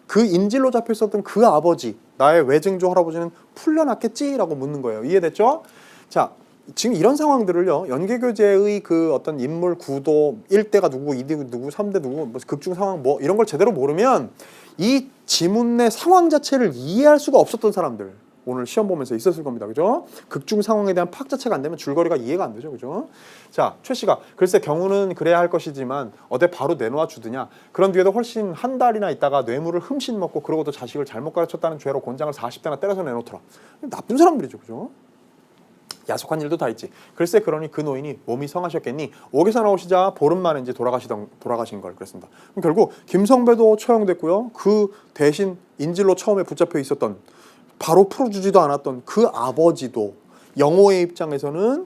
그 인질로 잡혀 있었던 그 아버지, 나의 외증조 할아버지는 풀려났겠지라고 묻는 거예요. 이해됐죠? 자, 지금 이런 상황들을요, 연계교재의 그 어떤 인물 구도, 1대가 누구, 2대 누구, 3대 누구, 뭐 극중 상황 뭐 이런 걸 제대로 모르면 이 지문 내 상황 자체를 이해할 수가 없었던 사람들 오늘 시험 보면서 있었을 겁니다. 그죠? 극중 상황에 대한 파악 자체가 안 되면 줄거리가 이해가 안 되죠. 그죠? 자, 최 씨가 글쎄 경우는 그래야 할 것이지만 어디 바로 내놓아 주드냐. 그런 뒤에도 훨씬 한 달이나 있다가 뇌물을 흠씬 먹고 그러고도 자식을 잘못 가르쳤다는 죄로 곤장을 40대나 때려서 내놓더라. 나쁜 사람들이죠. 그죠? 야속한 일도 다 있지. 글쎄 그러니 그 노인이 몸이 성하셨겠니? 옥에서 나오시자 보름 만에 이제 돌아가신 걸 그랬습니다. 그럼 결국 김성배도 처형됐고요. 그 대신 인질로 처음에 붙잡혀 있었던 바로 풀어주지도 않았던 그 아버지도 영호의 입장에서는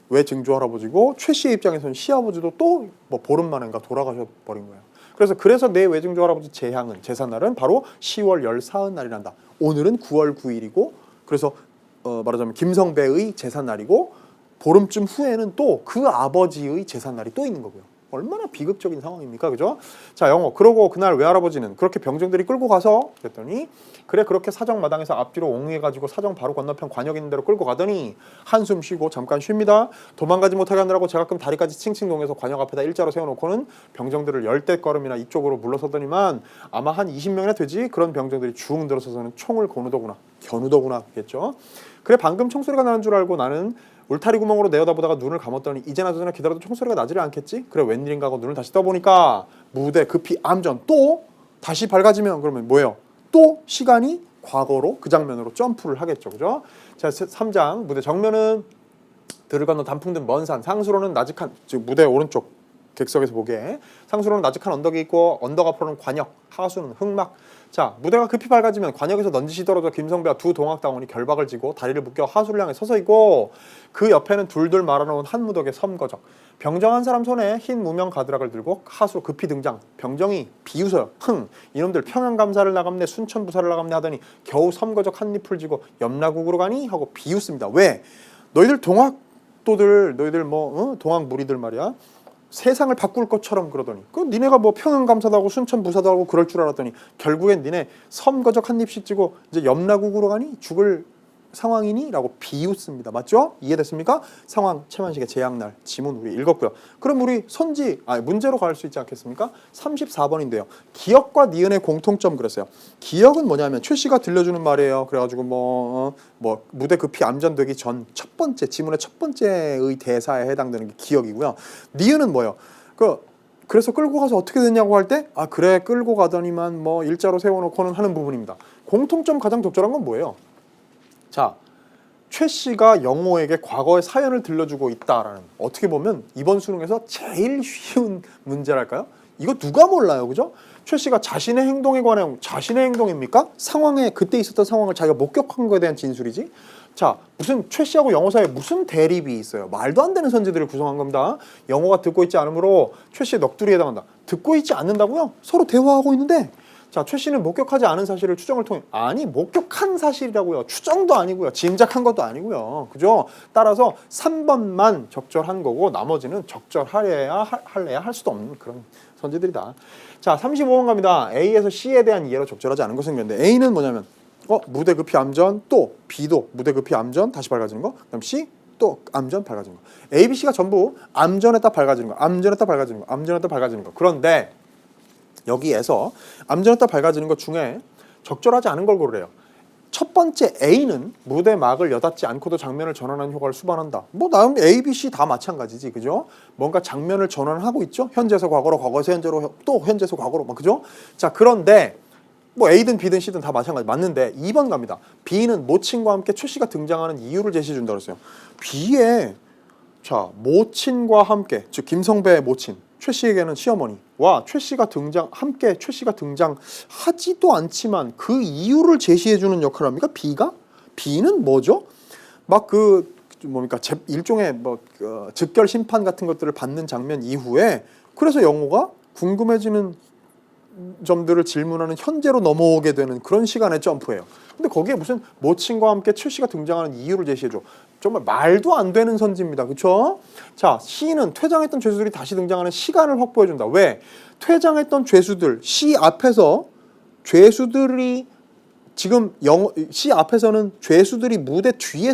외증조 할아버지고 최 씨의 입장에서는 시아버지도 또 뭐 보름 만인가 돌아가셔 버린 거예요. 그래서 내 외증조 할아버지 제삿날은 바로 10월 14날이란다. 오늘은 9월 9일이고 그래서 말하자면 김성배의 제삿날이고 보름쯤 후에는 또 그 아버지의 제삿날이 또 있는 거고요. 얼마나 비극적인 상황입니까? 그죠? 자, 영호. 그러고 그날 외할아버지는 그렇게 병정들이 끌고 가서 그랬더니 그래 그렇게 사정마당에서 앞뒤로 옹해가지고 사정 바로 건너편 관역 있는 데로 끌고 가더니 한숨 쉬고 잠깐 쉽니다. 도망가지 못하게 하느라고 제가끔 다리까지 칭칭 동해서 관역 앞에다 일자로 세워놓고는 병정들을 열대 걸음이나 이쪽으로 물러서더니만 아마 한 20명이나 되지 그런 병정들이 쭉 들어서서는 총을 겨누더구나 겠죠. 그래 방금 총소리가 나는 줄 알고 나는 울타리 구멍으로 내어다보다가 눈을 감았더니 이제나 저제나 기다려도 총소리가 나지를 않겠지? 그래 웬일인가 하고 눈을 다시 떠보니까 무대 급히 암전 또 다시 밝아지면 그러면 뭐예요? 또 시간이 과거로 그 장면으로 점프를 하겠죠. 그죠? 자 3장 무대 정면은 들을 건너 단풍 든 먼 산 상수로는 나직한 즉 무대 오른쪽 객석에서 보기에 상수로는 나직한 언덕이 있고 언덕 앞으로는 관역 하수는 흑막. 자 무대가 급히 밝아지면 관역에서 넌지시 떨어져 김성배와 두 동학당원이 결박을 지고 다리를 묶여 하수를 향해 서서 있고 그 옆에는 둘둘 말아놓은 한 무더기의 섬거적. 병정 한 사람 손에 흰 무명 가드락을 들고 하수로 급히 등장. 병정이 비웃어요. 이놈들 평양감사를 나갔네 순천부사를 나갔네 하더니 겨우 섬거적 한 잎을 쥐고 염라국으로 가니? 하고 비웃습니다. 왜? 너희들 동학도들 너희들 동학 무리들 말이야. 세상을 바꿀 것처럼 그러더니 그 니네가 뭐 평양감사도 하고 순천부사도 하고 그럴 줄 알았더니 결국엔 니네 섬거적 한 입씩 찌고 이제 염라국으로 가니 죽을 상황이니? 라고 비웃습니다. 맞죠? 이해됐습니까? 상황 최만식의 재앙날 지문 우리 읽었고요. 그럼 우리 문제로 갈 수 있지 않겠습니까? 34번인데요. 기역과 니은의 공통점 그랬어요. 기역은 뭐냐면 최 씨가 들려주는 말이에요. 그래가지고 뭐 무대 급히 암전되기 전 첫 번째 지문의 첫 번째의 대사에 해당되는 게 기역이고요. 니은은 뭐예요? 그래서 끌고 가서 어떻게 됐냐고 할 때 그래 끌고 가더니만 뭐 일자로 세워놓고는 하는 부분입니다. 공통점 가장 적절한 건 뭐예요? 자, 최 씨가 영호에게 과거의 사연을 들려주고 있다라는 어떻게 보면 이번 수능에서 제일 쉬운 문제랄까요? 이거 누가 몰라요, 그죠? 최 씨가 자신의 행동에 관한 자신의 행동입니까? 상황에 그때 있었던 상황을 자기가 목격한 거에 대한 진술이지. 자, 무슨 최 씨하고 영호 사이에 무슨 대립이 있어요? 말도 안 되는 선지들을 구성한 겁니다. 영호가 듣고 있지 않으므로 최 씨의 넋두리에 해당한다. 듣고 있지 않는다고요? 서로 대화하고 있는데. 자, 최 씨는 목격하지 않은 사실을 추정을 통해 목격한 사실이라고요. 추정도 아니고요. 짐작한 것도 아니고요. 그죠? 따라서 3번만 적절한 거고 나머지는 적절할래야 할 수도 없는 그런 선지들이다. 자, 35번 갑니다. A에서 C에 대한 이해로 적절하지 않은 것은 있는데 A는 뭐냐면 무대 급히 암전 또 B도 무대 급히 암전 다시 밝아지는 거. 그다음 C 또 암전 밝아지는 거. A, B, C가 전부 암전했다 밝아지는 거. 암전했다 밝아지는 거. 암전했다 밝아지는 거. 그런데 여기에서 암전했다 밝아지는 것 중에 적절하지 않은 걸 고르래요. 첫 번째 A는 무대 막을 여닫지 않고도 장면을 전환하는 효과를 수반한다. 나름 A, B, C 다 마찬가지지, 그죠? 뭔가 장면을 전환하고 있죠. 현재에서 과거로, 과거에서 현재로, 또 현재에서 과거로, 그죠? 자, 그런데 A든 B든 C든 다 마찬가지 맞는데 2번 갑니다. B는 모친과 함께 최 씨가 등장하는 이유를 제시해 준다 그랬어요. B에 모친과 함께, 즉 김성배의 모친 최 씨에게는 시어머니와 최 씨가 등장하지도 않지만 그 이유를 제시해 주는 역할을 합니까? B가? B는 뭐죠? 뭡니까 일종의 뭐 즉결 심판 같은 것들을 받는 장면 이후에 그래서 영호가 궁금해지는 점들을 질문하는 현재로 넘어오게 되는 그런 시간의 점프예요. 근데 거기에 무슨 모친과 함께 칠시가 등장하는 이유를 제시해줘. 정말 말도 안 되는 선지입니다. 그렇죠? 자, C는 퇴장했던 죄수들이 다시 등장하는 시간을 확보해준다. 왜? 퇴장했던 죄수들, C 앞에서 죄수들이 지금 C 앞에서는 죄수들이 무대 뒤에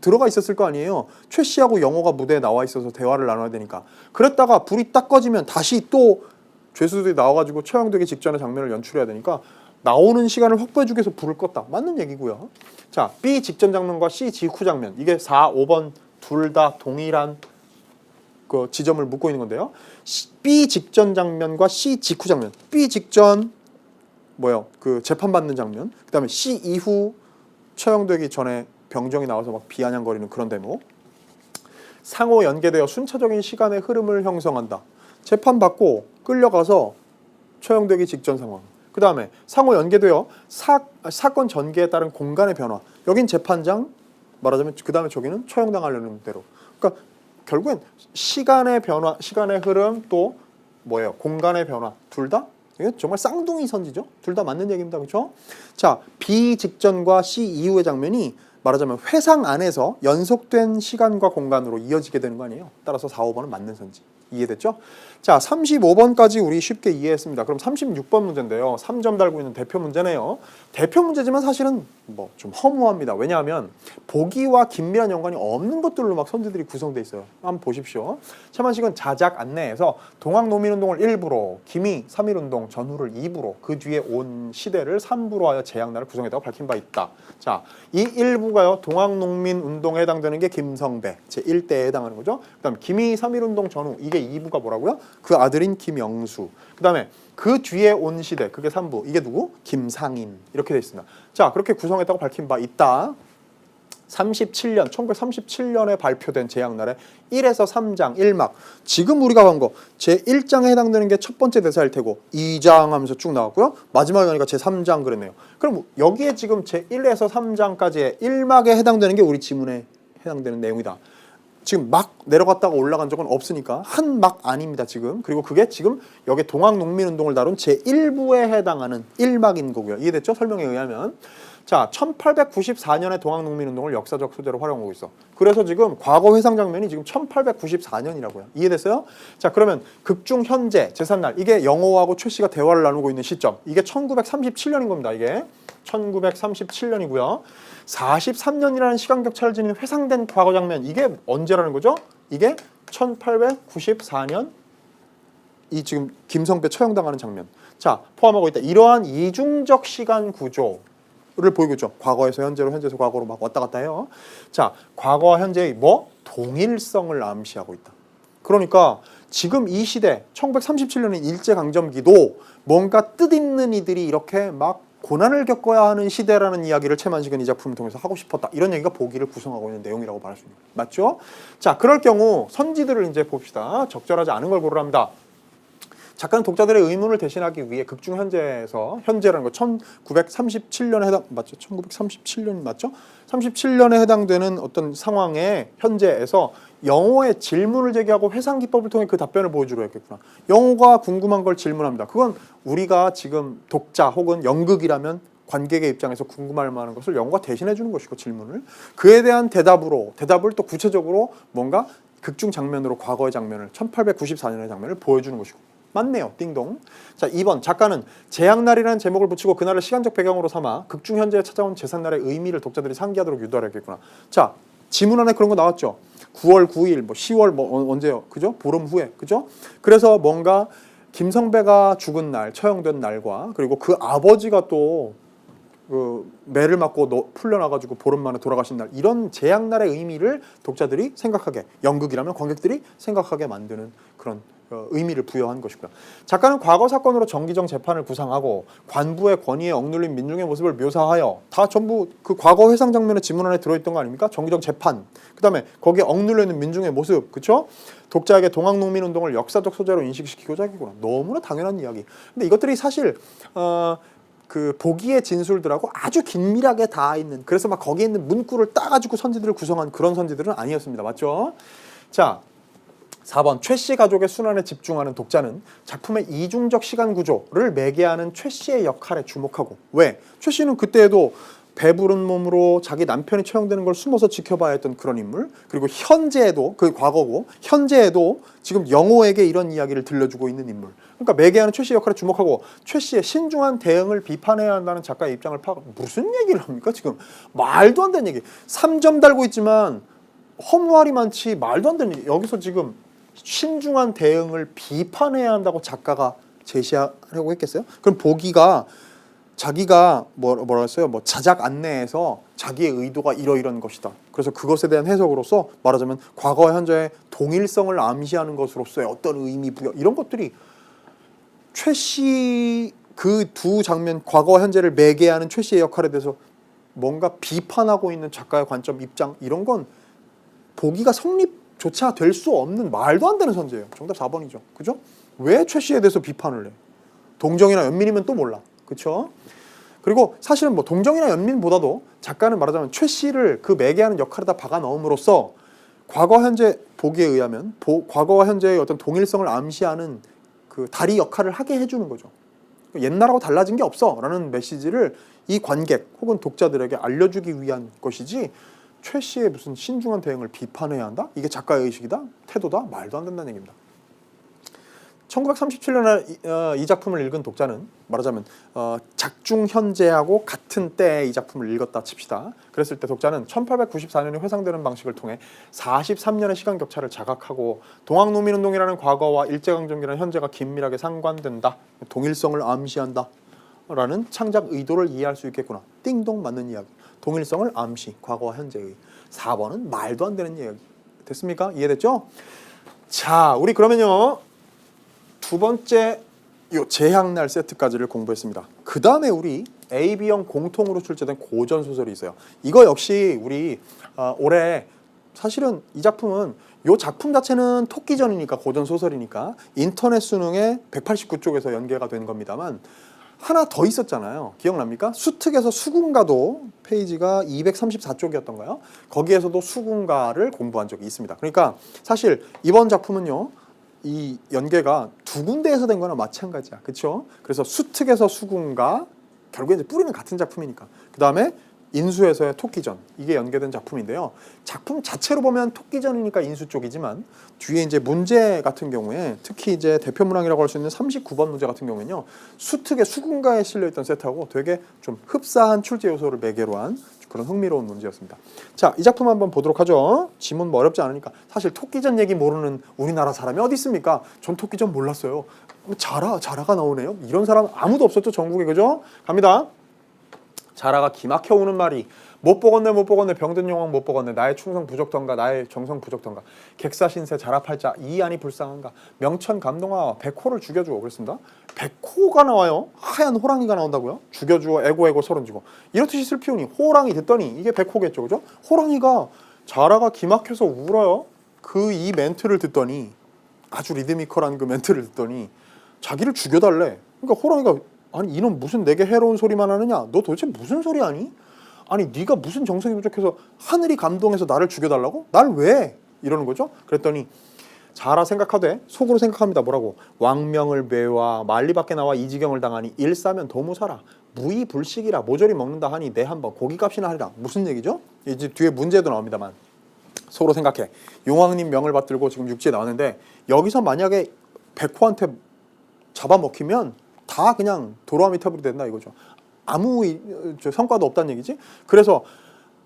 들어가 있었을 거 아니에요. 최 씨하고 영호가 무대에 나와 있어서 대화를 나눠야 되니까. 그랬다가 불이 딱 꺼지면 다시 또 죄수들이 나와가지고 처형되기 직전의 장면을 연출해야 되니까 나오는 시간을 확보해주기 위해서 불을 껐다. 맞는 얘기고요. 자, B 직전 장면과 C 직후 장면. 이게 4, 5번 둘 다 동일한 그 지점을 묻고 있는 건데요. B 직전 장면과 C 직후 장면. B 직전 뭐요? 그 재판받는 장면. 그 다음에 C 이후 처형되기 전에 병정이 나와서 막 비아냥거리는 그런 대목. 상호 연계되어 순차적인 시간의 흐름을 형성한다. 재판받고 끌려가서 처형되기 직전 상황. 그 다음에 상호 연계되어 사건 전개에 따른 공간의 변화. 여긴 재판장 말하자면 그 다음에 저기는 처형당하려는 대로. 그러니까 결국엔 시간의 변화, 시간의 흐름 또 뭐예요? 공간의 변화. 둘 다 이게 정말 쌍둥이 선지죠. 둘 다 맞는 얘기입니다. 그렇죠? 자, B 직전과 C 이후의 장면이 말하자면 회상 안에서 연속된 시간과 공간으로 이어지게 되는 거 아니에요. 따라서 4, 5번은 맞는 선지. 이해됐죠? 자, 35번까지 우리 쉽게 이해했습니다. 그럼 36번 문제인데요. 3점 달고 있는 대표 문제네요. 대표 문제지만 사실은 뭐 좀 허무합니다. 왜냐하면 보기와 긴밀한 연관이 없는 것들로 막 선지들이 구성돼 있어요. 한번 보십시오. 최만식은 자작 안내에서 동학농민운동을 1부로, 김이 3.1운동 전후를 2부로, 그 뒤에 온 시대를 3부로 하여 제약날을 구성했다고 밝힌 바 있다. 자, 이 1부가요. 동학농민운동에 해당되는 게 김성배, 제1대에 해당하는 거죠. 그 다음 김이 3.1운동 전후, 이게 2부가 뭐라고요? 그 아들인 김영수. 그 다음에 그 뒤에 온 시대, 그게 3부. 이게 누구? 김상인. 이렇게 돼 있습니다. 자, 그렇게 구성했다고 밝힌 바 있다. 1937년에 발표된 제약날에 1에서 3장 1막. 지금 우리가 본 거 제1장에 해당되는 게 첫 번째 대사일 테고 2장 하면서 쭉 나왔고요. 마지막에 가니까 제3장 그랬네요. 그럼 여기에 지금 제1에서 3장까지의 1막에 해당되는 게 우리 지문에 해당되는 내용이다. 지금 막 내려갔다가 올라간 적은 없으니까 한 막 아닙니다. 지금. 그리고 그게 지금 여기 동학농민운동을 다룬 제1부에 해당하는 1막인 거고요. 이해됐죠? 설명에 의하면. 자, 1894년에 동학농민운동을 역사적 소재로 활용하고 있어. 그래서 지금 과거 회상 장면이 지금 1894년이라고요. 이해됐어요? 자, 그러면 극중 현재 제삿날, 이게 영호하고 최 씨가 대화를 나누고 있는 시점, 이게 1937년인 겁니다. 이게 1937년이고요. 43년이라는 시간 격차를 지닌 회상된 과거 장면, 이게 언제라는 거죠? 이게 1894년 이 지금 김성배 처형당하는 장면. 자, 포함하고 있다. 이러한 이중적 시간 구조를 보이고 있죠. 과거에서 현재로, 현재에서 과거로 막 왔다 갔다 해요. 자, 과거와 현재의 뭐? 동일성을 암시하고 있다. 그러니까 지금 이 시대 1937년인 일제강점기도 뭔가 뜻있는 이들이 이렇게 막 고난을 겪어야 하는 시대라는 이야기를 최만식은 이 작품을 통해서 하고 싶었다. 이런 얘기가 보기를 구성하고 있는 내용이라고 말할 수 있는 거예요. 맞죠? 자, 그럴 경우 선지들을 이제 봅시다. 적절하지 않은 걸 고르랍니다. 작가는 독자들의 의문을 대신하기 위해 극중 현재에서 현재라는 거 1937년에 해당 맞죠? 1937년 맞죠? 37년에 해당되는 어떤 상황에 현재에서 영호의 질문을 제기하고 회상 기법을 통해 그 답변을 보여주려 했겠구나. 영호가 궁금한 걸 질문합니다. 그건 우리가 지금 독자 혹은 연극이라면 관객의 입장에서 궁금할 만한 것을 영호가 대신해 주는 것이고 질문을 그에 대한 대답을 또 구체적으로 뭔가 극중 장면으로 과거의 장면을 1894년의 장면을 보여주는 것이고 맞네요. 띵동. 자, 2번 작가는 제약날이라는 제목을 붙이고 그날을 시간적 배경으로 삼아 극중 현재에 찾아온 제삿날의 의미를 독자들이 상기하도록 유도하겠구나. 자, 지문 안에 그런 거 나왔죠. 9월 9일, 뭐 10월 뭐 언제요? 그죠? 보름 후에. 그죠? 그래서 뭔가 김성배가 죽은 날, 처형된 날과 그리고 그 아버지가 또 그 매를 맞고 풀려나가지고 보름 만에 돌아가신 날 이런 제약날의 의미를 독자들이 생각하게 연극이라면 관객들이 생각하게 만드는 그런 의미를 부여한 것이고요. 작가는 과거 사건으로 정기정 재판을 구상하고 관부의 권위에 억눌린 민중의 모습을 묘사하여 다 전부 그 과거 회상 장면의 지문 안에 들어있던 거 아닙니까? 정기정 재판. 그 다음에 거기에 억눌려 있는 민중의 모습. 그렇죠? 독자에게 동학농민운동을 역사적 소재로 인식시키고자 하겠구나. 너무나 당연한 이야기. 근데 이것들이 사실 그 보기의 진술들하고 아주 긴밀하게 닿아 있는, 그래서 막 거기에 있는 문구를 따가지고 선지들을 구성한 그런 선지들은 아니었습니다. 맞죠? 자, 4번 최씨 가족의 순환에 집중하는 독자는 작품의 이중적 시간 구조를 매개하는 최씨의 역할에 주목하고. 왜? 최씨는 그때에도 배부른 몸으로 자기 남편이 처형되는 걸 숨어서 지켜봐야 했던 그런 인물, 그리고 현재에도, 그 과거고 현재에도 지금 영호에게 이런 이야기를 들려주고 있는 인물. 그러니까 매개하는 최씨 역할에 주목하고 최씨의 신중한 대응을 비판해야 한다는 작가의 입장을 파악. 무슨 얘기를 합니까 지금? 말도 안 되는 얘기. 3점 달고 있지만 허무할이 많지 말도 안 되는 얘기. 여기서 지금 신중한 대응을 비판해야 한다고 작가가 제시하려고 했겠어요? 그럼 보기가 자기가 뭐라 했어요? 뭐 자작 안내에서 자기의 의도가 이러이러한 것이다. 그래서 그것에 대한 해석으로서 말하자면 과거와 현재의 동일성을 암시하는 것으로서의 어떤 의미 부여, 이런 것들이 최씨 그 두 장면, 과거와 현재를 매개하는 최씨의 역할에 대해서 뭔가 비판하고 있는 작가의 관점, 입장, 이런 건 보기가 성립조차 될 수 없는 말도 안 되는 선제예요. 정답 4번이죠. 그죠? 왜 최씨에 대해서 비판을 해? 동정이나 연민이면 또 몰라. 그렇죠? 그리고 사실은 뭐 동정이나 연민보다도 작가는 말하자면 최씨를 그 매개하는 역할에다 박아 넣음으로써 과거 현재 보기에 의하면 과거와 현재의 어떤 동일성을 암시하는 그 다리 역할을 하게 해주는 거죠. 옛날하고 달라진 게 없어라는 메시지를 이 관객 혹은 독자들에게 알려주기 위한 것이지, 최씨의 무슨 신중한 대응을 비판해야 한다? 이게 작가의 의식이다? 태도다? 말도 안 된다는 얘기입니다. 1937년에 이 작품을 읽은 독자는 말하자면 작중 현재하고 같은 때에 이 작품을 읽었다 칩시다. 그랬을 때 독자는 1894년에 회상되는 방식을 통해 43년의 시간 격차를 자각하고 동학농민운동이라는 과거와 일제강점기라는 현재가 긴밀하게 상관된다, 동일성을 암시한다 라는 창작 의도를 이해할 수 있겠구나. 띵동 맞는 이야기. 동일성을 암시, 과거와 현재의. 4번은 말도 안 되는 이야기. 됐습니까? 이해됐죠? 자, 우리 그러면요 두 번째 요 재향날 세트까지를 공부했습니다. 그 다음에 우리 AB형 공통으로 출제된 고전 소설이 있어요. 이거 역시 우리 올해, 사실은 이 작품은, 요 작품 자체는 토끼전이니까, 고전 소설이니까 인터넷 수능에 189쪽에서 연계가 된 겁니다만 하나 더 있었잖아요. 기억납니까? 수특에서 수군가도 페이지가 234쪽이었던가요? 거기에서도 수군가를 공부한 적이 있습니다. 그러니까 사실 이번 작품은요 이 연계가 두 군데에서 된 거나 마찬가지야. 그렇죠? 그래서 수특에서 수군가, 결국에 이제 뿌리는 같은 작품이니까. 그 다음에 인수에서의 토끼전, 이게 연계된 작품인데요. 작품 자체로 보면 토끼전이니까 인수 쪽이지만 뒤에 이제 문제 같은 경우에, 특히 이제 대표 문항이라고 할 수 있는 39번 문제 같은 경우에는요 수특의 수군가에 실려있던 세트하고 되게 좀 흡사한 출제 요소를 매개로 한 그런 흥미로운 문제였습니다. 자, 이 작품 한번 보도록 하죠. 지문 뭐 어렵지 않으니까. 사실 토끼전 얘기 모르는 우리나라 사람이 어디 있습니까? 전 토끼전 몰랐어요. 자라가 나오네요. 이런 사람 아무도 없었죠, 전국에. 그죠? 갑니다. 자라가 기막혀 우는 말이, 못 보겠네 병든 용왕 못 보겠네, 나의 충성 부족던가 나의 정성 부족던가, 객사신세 자라팔자 이안이 불쌍한가, 명천 감동아 백호를 죽여주어. 그랬습니다. 백호가 나와요. 하얀 호랑이가 나온다고요? 죽여주어 애고 서론지고. 이렇듯이 슬피우니 호랑이 듣더니, 이게 백호겠죠. 그죠? 호랑이가 자라가 기막혀서 울어요. 그 이 멘트를 듣더니, 아주 리드미컬한 그 멘트를 듣더니 자기를 죽여달래. 그러니까 호랑이가, 아니 이놈 무슨 내게 해로운 소리만 하느냐, 너 도대체 무슨 소리 하니? 아니 네가 무슨 정성이 부족해서 하늘이 감동해서 나를 죽여달라고? 날 왜? 이러는 거죠. 그랬더니 자라 생각하되 속으로 생각합니다. 뭐라고? 왕명을 매와 만리 밖에 나와 이 지경을 당하니 일사면 도무사라, 무이불식이라 모조리 먹는다 하니 내 한번 고기값이나 하리라. 무슨 얘기죠? 이제 뒤에 문제도 나옵니다만 속으로 생각해. 용왕님 명을 받들고 지금 육지에 나왔는데, 여기서 만약에 백호한테 잡아먹히면 다 그냥 도로아미 태블이 된다 이거죠. 아무 성과도 없다는 얘기지. 그래서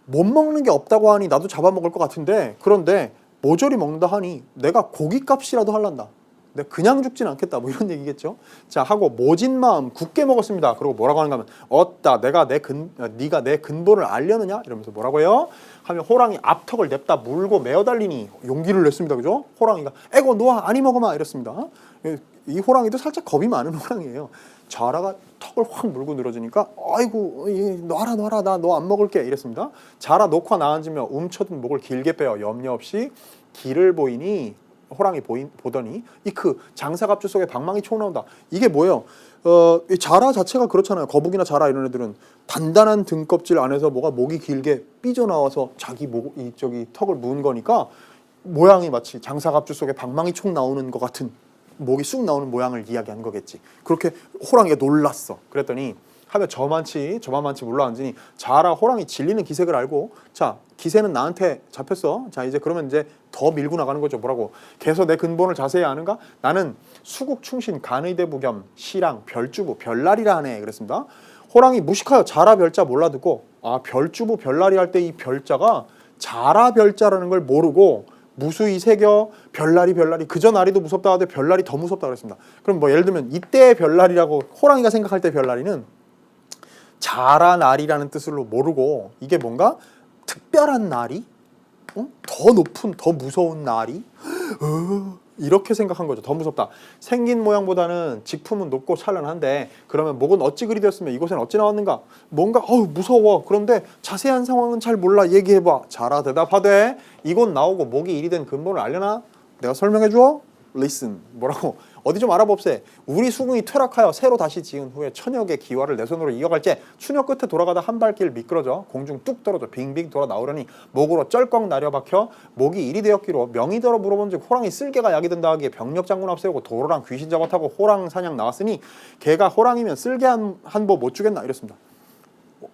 못 먹는 게 없다고 하니 나도 잡아먹을 것 같은데, 그런데 모조리 먹는다 하니 내가 고기값이라도 할란다. 내가 그냥 죽진 않겠다, 뭐 이런 얘기겠죠. 자, 하고 모진 마음 굳게 먹었습니다. 그리고 뭐라고 하는가 하면, 어따 네가 내 근본을 알려느냐 이러면서 뭐라고 해요? 하면 호랑이 앞턱을 냅다 물고 메어달리니 용기를 냈습니다. 그죠? 호랑이가 에고 놓아 아니 먹어마 이랬습니다. 이 호랑이도 살짝 겁이 많은 호랑이에요. 자라가 턱을 확 물고 늘어지니까 아이고 놔라 나 너 안 먹을게 이랬습니다. 자라 놓고 나앉으며 움쳐든 목을 길게 빼어 염려 없이 길을 보이니 호랑이 보더니 이크 장사갑주 속에 방망이 총 나온다. 이게 뭐예요? 이 자라 자체가 그렇잖아요. 거북이나 자라 이런 애들은 단단한 등껍질 안에서 뭐가 목이 길게 삐져나와서 자기 저기 턱을 무은 거니까 모양이 마치 장사갑주 속에 방망이 총 나오는 것 같은 목이 쑥 나오는 모양을 이야기하는 거겠지. 그렇게 호랑이가 놀랐어. 그랬더니 하며 저만치 물러앉으니 자라 호랑이 질리는 기색을 알고 자 기세는 나한테 잡혔어. 자 이제 그러면 이제 더 밀고 나가는 거죠. 뭐라고? 개서 내 근본을 자세히 아는가? 나는 수국 충신 간의대부 겸 시랑 별주부 별날이라 하네. 그랬습니다. 호랑이 무식하여 자라 별자 몰라 듣고 아 별주부 별날이 할 때 이 별자가 자라 별자라는 걸 모르고 무수히 새겨 별날이 그저 날이도 무섭다 하되 별날이 더 무섭다 그랬습니다. 그럼 뭐 예를 들면 이때의 별날이라고 호랑이가 생각할 때 별날이는 자라 날이라는 뜻으로 모르고 이게 뭔가 특별한 날이 더 높은 더 무서운 날이 이렇게 생각한 거죠. 더 무섭다. 생긴 모양보다는 직품은 높고 찬란한데 그러면 목은 어찌 그리 되었으며 이곳엔 어찌 나왔는가? 뭔가 무서워. 그런데 자세한 상황은 잘 몰라. 얘기해봐. 자라 대답하되 이곳 나오고 목이 이리 된 근본을 알려나? 내가 설명해 줘. Listen. 뭐라고? 어디 좀 알아봅세. 우리 수궁이 퇴락하여 새로 다시 지은 후에 천역의 기와를 내 손으로 이어갈지 추녀 끝에 돌아가다 한 발길 미끄러져 공중 뚝 떨어져 빙빙 돌아 나오려니 목으로 쩔꺽 나려박혀 목이 일이 되었기로 명의대로 물어본즉 호랑이 쓸개가 약이 된다 하기에 병력 장군 앞세우고 도로랑 귀신 잡아타고 호랑 사냥 나왔으니 걔가 호랑이면 쓸개 한 보 못 주겠나 이랬습니다.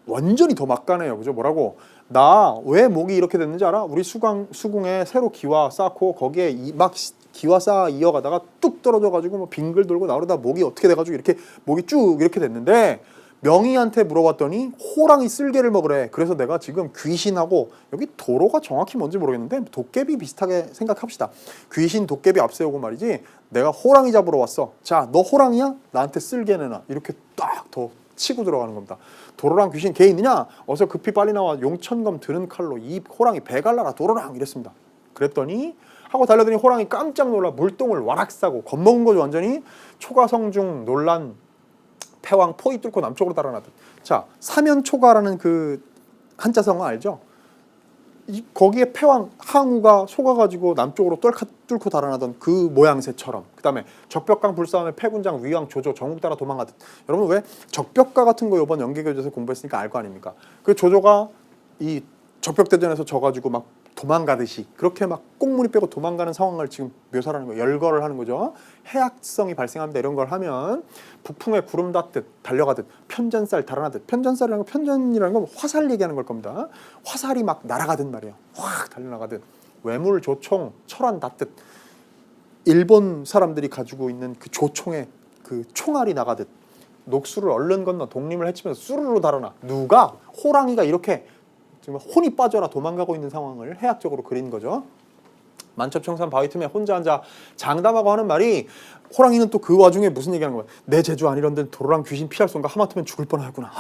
완전히 더 막가네요. 그죠? 뭐라고? 나 왜 목이 이렇게 됐는지 알아? 우리 수궁에 새로 기와 쌓고 거기에 막 기와 쌓아 이어가다가 뚝 떨어져가지고 뭐 빙글 돌고 나오려다 목이 어떻게 돼가지고 이렇게 목이 쭉 이렇게 됐는데 명희한테 물어봤더니 호랑이 쓸개를 먹으래. 그래서 내가 지금 귀신하고 여기 도로가 정확히 뭔지 모르겠는데 도깨비 비슷하게 생각합시다. 귀신 도깨비 앞세우고 말이지 내가 호랑이 잡으러 왔어. 자, 너 호랑이야? 나한테 쓸개 내놔. 이렇게 딱 더 치고 들어가는 겁니다. 도로랑 귀신 개 있느냐? 어서 급히 빨리 나와 용천검 드는 칼로 이 호랑이 배 갈라라 도로랑 이랬습니다. 그랬더니 하고 달려더니 호랑이 깜짝 놀라 물똥을 와락 싸고 겁먹은 거죠. 완전히 초가성중 논란 패왕 포위 뚫고 남쪽으로 달아나듯. 자 사면초가라는 그 한자성어 알죠? 거기에 패왕 항우가 속아가지고 남쪽으로 뚫고 달아나던 그 모양새처럼 그 다음에 적벽강 불싸움에 패군장 위왕 조조 전국 따라 도망가듯. 여러분 왜 적벽가 같은 거 이번 연계교재에서 공부했으니까 알 거 아닙니까? 그 조조가 이 적벽대전에서 져가지고 막 도망가듯이 그렇게 막 꽁무니 빼고 도망가는 상황을 지금 묘사하는 거예요. 열거를 하는 거죠. 해악성이 발생합니다. 이런 걸 하면 북풍에 구름 닿듯 달려가듯 편전살 달아나듯. 편전살이라는 건 편전이라는 건 화살 얘기하는 걸 겁니다. 화살이 막 날아가듯 말이에요. 확 달려나가듯. 외물 조총 철환 닿듯. 일본 사람들이 가지고 있는 그 조총에 그 총알이 나가듯. 녹수를 얼른 건너 독림을 해치면서 수르르 달아나. 누가? 호랑이가 이렇게 정말 혼이 빠져라 도망가고 있는 상황을 해학적으로 그린 거죠. 만첩청산 바위 틈에 혼자 앉아 장담하고 하는 말이 호랑이는 또 그 와중에 무슨 얘기하는 거야. 내 재주 아니런데 도로랑 귀신 피할 손가 하마터면 죽을 뻔하였구나.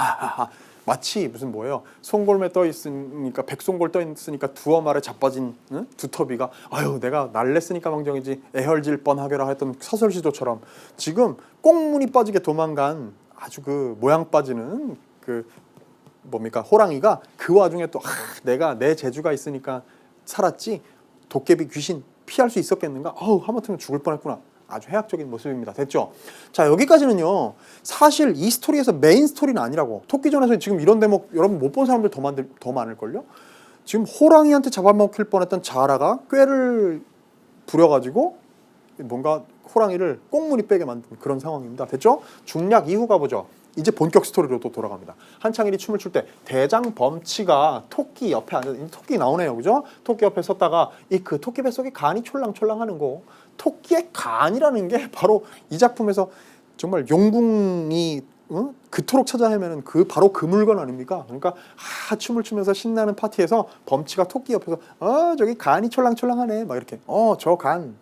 마치 무슨 뭐예요. 송골매 떠 있으니까 백송골 떠 있으니까 두어 말에 자빠진 두터비가 아유 내가 날랬으니까 망정이지 애혈질 뻔하게라 했던 서설시조처럼 지금 꽁무니 빠지게 도망간 아주 그 모양 빠지는 그 뭡니까 호랑이가 그 와중에 또 내가 내 재주가 있으니까 살았지 도깨비 귀신 피할 수 있었겠는가? 하마터면 죽을 뻔했구나. 아주 해악적인 모습입니다. 됐죠? 자 여기까지는요 사실 이 스토리에서 메인 스토리는 아니라고. 토끼전에서 지금 이런 대목 여러분 못 본 사람들 더 많을걸요? 지금 호랑이한테 잡아먹힐 뻔했던 자라가 꾀를 부려가지고 뭔가 호랑이를 꽁무니 빼게 만든 그런 상황입니다. 됐죠? 중략 이후 가보죠. 이제 본격 스토리로 또 돌아갑니다. 한창일이 춤을 출 때 대장 범치가 토끼 옆에 앉아 토끼 나오네요, 그죠? 토끼 옆에 섰다가 그 토끼 뱃속에 간이 촐랑촐랑하는 거. 토끼의 간이라는 게 바로 이 작품에서 정말 용궁이 그토록 찾아 헤매는 그 바로 그 물건 아닙니까? 그러니까 춤을 추면서 신나는 파티에서 범치가 토끼 옆에서 저기 간이 촐랑촐랑하네 막 이렇게 저 간.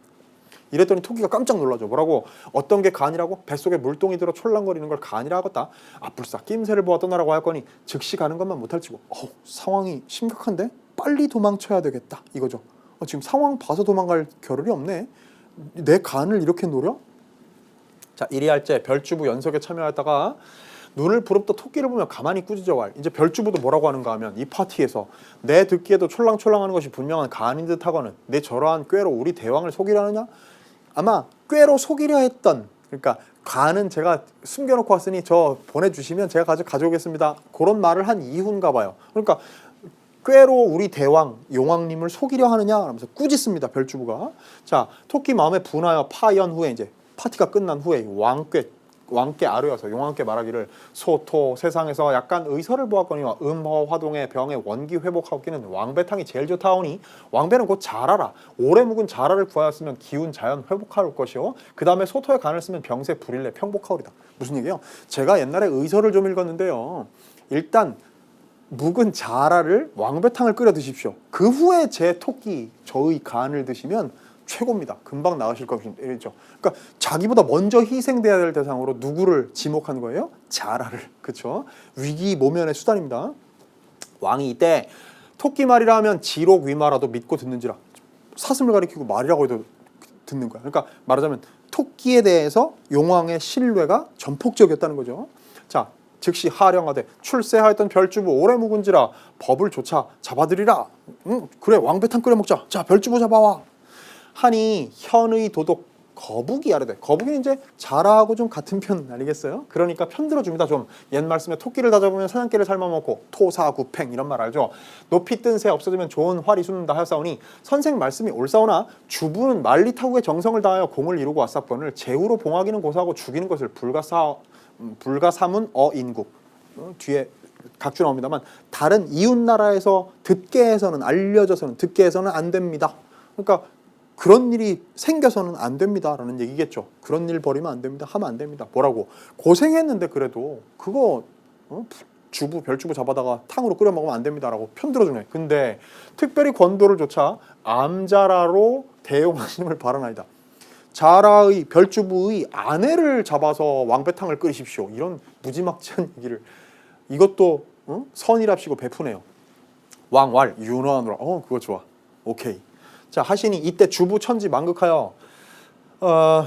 이랬더니 토끼가 깜짝 놀라죠. 뭐라고? 어떤 게 간이라고? 뱃속에 물동이 들어 촐랑거리는 걸 간이라 하겠다. 불사 낌새를 보아 떠나라고 할 거니 즉시 가는 것만 못할지고. 상황이 심각한데? 빨리 도망쳐야 되겠다 이거죠. 지금 상황 봐서 도망갈 겨를이 없네. 내 간을 이렇게 노려? 자 이리할제 별주부 연석에 참여했다가 눈을 부릅떠 토끼를 보면 가만히 꾸짖어 왈. 이제 별주부도 뭐라고 하는가 하면 이 파티에서 내 듣기에도 촐랑촐랑하는 것이 분명한 가안인 듯하거는 내 저러한 꾀로 우리 대왕을 속이려 하느냐? 아마 꾀로 속이려 했던, 그러니까 가는 제가 숨겨놓고 왔으니 저 보내주시면 제가 가져오겠습니다. 그런 말을 한 이후인가 봐요. 그러니까 꾀로 우리 대왕 용왕님을 속이려 하느냐 하면서 꾸짖습니다. 별주부가. 자, 토끼 마음에 분하여 파연 후에 이제 파티가 끝난 후에 왕께 아뢰어서 용왕께 말하기를 소토 세상에서 약간 의서를 보았거니와 음허화동의 병의 원기 회복하기는 왕배탕이 제일 좋다오니 왕배는 곧 자라라. 오래 묵은 자라를 구하였으면 기운 자연 회복할 것이요 그 다음에 소토의 간을 쓰면 병세 불일래 평복하오리다. 무슨 얘기예요? 제가 옛날에 의서를 좀 읽었는데요. 일단 묵은 자라를 왕배탕을 끓여 드십시오. 그 후에 제 토끼 저의 간을 드시면 최고입니다. 금방 나으실 것이죠. 그러니까 자기보다 먼저 희생돼야 될 대상으로 누구를 지목한 거예요? 자라를. 그렇죠? 위기 모면의 수단입니다. 왕이 이때 토끼 말이라 하면 지록 위마라도 믿고 듣는지라. 사슴을 가리키고 말이라고 해도 듣는 거야. 그러니까 말하자면 토끼에 대해서 용왕의 신뢰가 전폭적이었다는 거죠. 자, 즉시 하령하되 출세하였던 별주부 오래 묵은지라 법을 조차 잡아들이라. 그래, 왕배탕 끓여 먹자. 자, 별주부 잡아와. 하니 현의 도독 거북이 아래되. 거북이는 이제 자라하고 좀 같은 편 아니겠어요? 그러니까 편 들어줍니다. 좀 옛 말씀에 토끼를 다 잡으면 사냥개를 삶아먹고 토사구팽 이런 말 알죠? 높이 뜬 새 없어지면 좋은 활이 숨는다 하였사오니 선생 말씀이 옳사오나 주부는 만리타국의 정성을 다하여 공을 이루고 왔사건을 제후로 봉하기는 고사하고 죽이는 것을 불가사문 어인국. 뒤에 각주 나옵니다만 다른 이웃 나라에서 듣게 해서는 알려져서는 듣게 해서는 안 됩니다. 그러니까 그런 일이 생겨서는 안 됩니다라는 얘기겠죠. 그런 일 벌이면 안 됩니다. 하면 안 됩니다. 뭐라고? 고생했는데 그래도 그거 주부 별주부 잡아다가 탕으로 끓여 먹으면 안 됩니다라고 편 들어주네. 근데 특별히 권도를 조차 암자라로 대용하심을 바라나이다. 자라의 별주부의 아내를 잡아서 왕배탕을 끓이십시오. 이런 무지막지한 얘기를 이것도 선이랍시고 베푸네요. 왕왈 윤호하노라. 그거 좋아. 오케이. 자, 하시니 이때 주부 천지 만극하여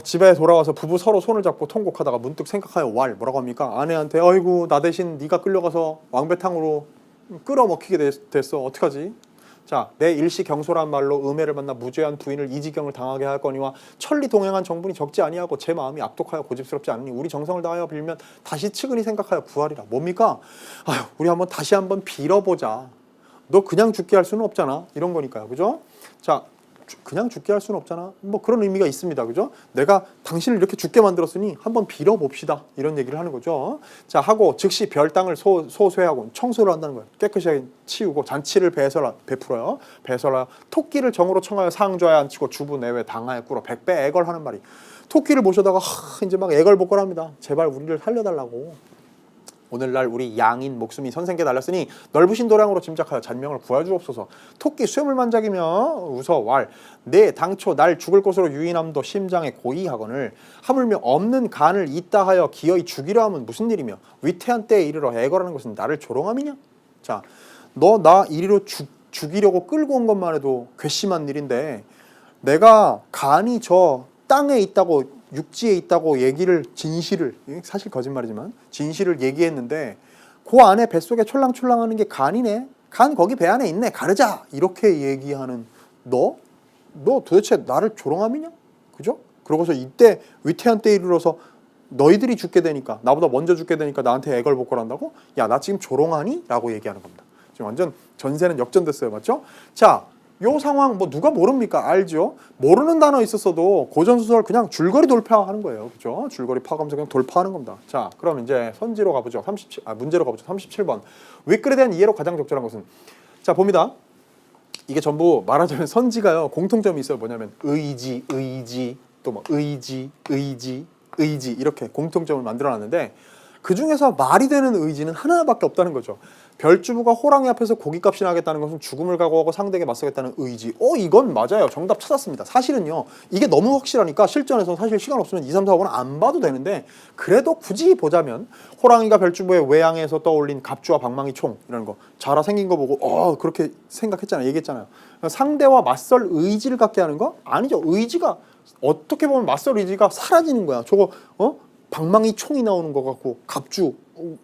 집에 돌아와서 부부 서로 손을 잡고 통곡하다가 문득 생각하여 왈 뭐라고 합니까? 아내한테 어이구 나 대신 네가 끌려가서 왕배탕으로 끌어 먹히게 됐어. 어떡하지? 자, 내 일시 경솔한 말로 음해를 만나 무죄한 부인을 이 지경을 당하게 할 거니와 천리 동행한 정분이 적지 아니하고 제 마음이 악독하여 고집스럽지 않으니 우리 정성을 다하여 빌면 다시 측은히 생각하여 구하리라. 뭡니까? 아휴, 우리 다시 한번 빌어보자. 너 그냥 죽게 할 수는 없잖아. 이런 거니까요. 그죠? 자, 그냥 죽게 할 수는 없잖아. 뭐 그런 의미가 있습니다. 그죠? 내가 당신을 이렇게 죽게 만들었으니 한번 빌어봅시다. 이런 얘기를 하는 거죠. 자, 하고 즉시 별땅을 소쇠하고 청소를 한다는 거예요. 깨끗이 치우고 잔치를 베풀어요. 배설하여 토끼를 정으로 청하여 상좌에 앉히고 주부 내외 당하에 꿇어 백배 애걸하는 말이. 토끼를 모셔다가 이제 막 애걸복걸합니다. 제발 우리를 살려달라고. 오늘날 우리 양인 목숨이 선생께 달렸으니 넓으신 도량으로 짐작하여 잔명을 구하주옵소서. 토끼 쇠물 만작이며 웃어 왈 내 당초 날 죽을 것으로 유인함도 심장에 고이하거늘 하물며 없는 간을 있다 하여 기어이 죽이려 하면 무슨 일이며 위태한 때에 이르러 애걸하는 것은 나를 조롱함이냐? 자, 너 나 이리로 죽이려고 끌고 온 것만 해도 괘씸한 일인데 내가 간이 저 땅에 있다고 육지에 있다고 진실을 사실 거짓말이지만 진실을 얘기했는데 그 안에 뱃속에 촐랑촐랑하는 게 간이네. 간 거기 배 안에 있네. 가르자. 이렇게 얘기하는 너 도대체 나를 조롱함이냐? 그죠? 그러고서 이때 위태한 때에 이르러서 너희들이 죽게 되니까 나보다 먼저 죽게 되니까 나한테 애걸복걸한다고? 야, 나 지금 조롱하니? 라고 얘기하는 겁니다. 지금 완전 전세는 역전됐어요. 맞죠? 자, 요 상황 누가 모릅니까? 알죠? 모르는 단어 있었어도 고전소설 그냥 줄거리 돌파하는 거예요. 그죠? 줄거리 파가면서 그냥 돌파하는 겁니다. 자, 그럼 이제 선지로 가보죠. 문제로 가보죠. 37번. 윗글에 대한 이해로 가장 적절한 것은? 자, 봅니다. 이게 전부 말하자면 선지가요. 공통점이 있어요. 뭐냐면 의지, 또 뭐 의지 이렇게 공통점을 만들어놨는데 그 중에서 말이 되는 의지는 하나밖에 없다는 거죠. 별주부가 호랑이 앞에서 고깃값이나 하겠다는 것은 죽음을 각오하고 상대에게 맞서겠다는 의지. 이건 맞아요. 정답 찾았습니다. 사실은요. 이게 너무 확실하니까 실전에서 사실 시간 없으면 2, 3, 4, 5는 안 봐도 되는데 그래도 굳이 보자면 호랑이가 별주부의 외양에서 떠올린 갑주와 방망이 총 이라는 거 자라 생긴 거 보고 그렇게 생각했잖아요. 얘기했잖아요. 상대와 맞설 의지를 갖게 하는 거? 아니죠. 의지가 어떻게 보면 맞설 의지가 사라지는 거야. 저거 방망이 총이 나오는 것 같고 갑주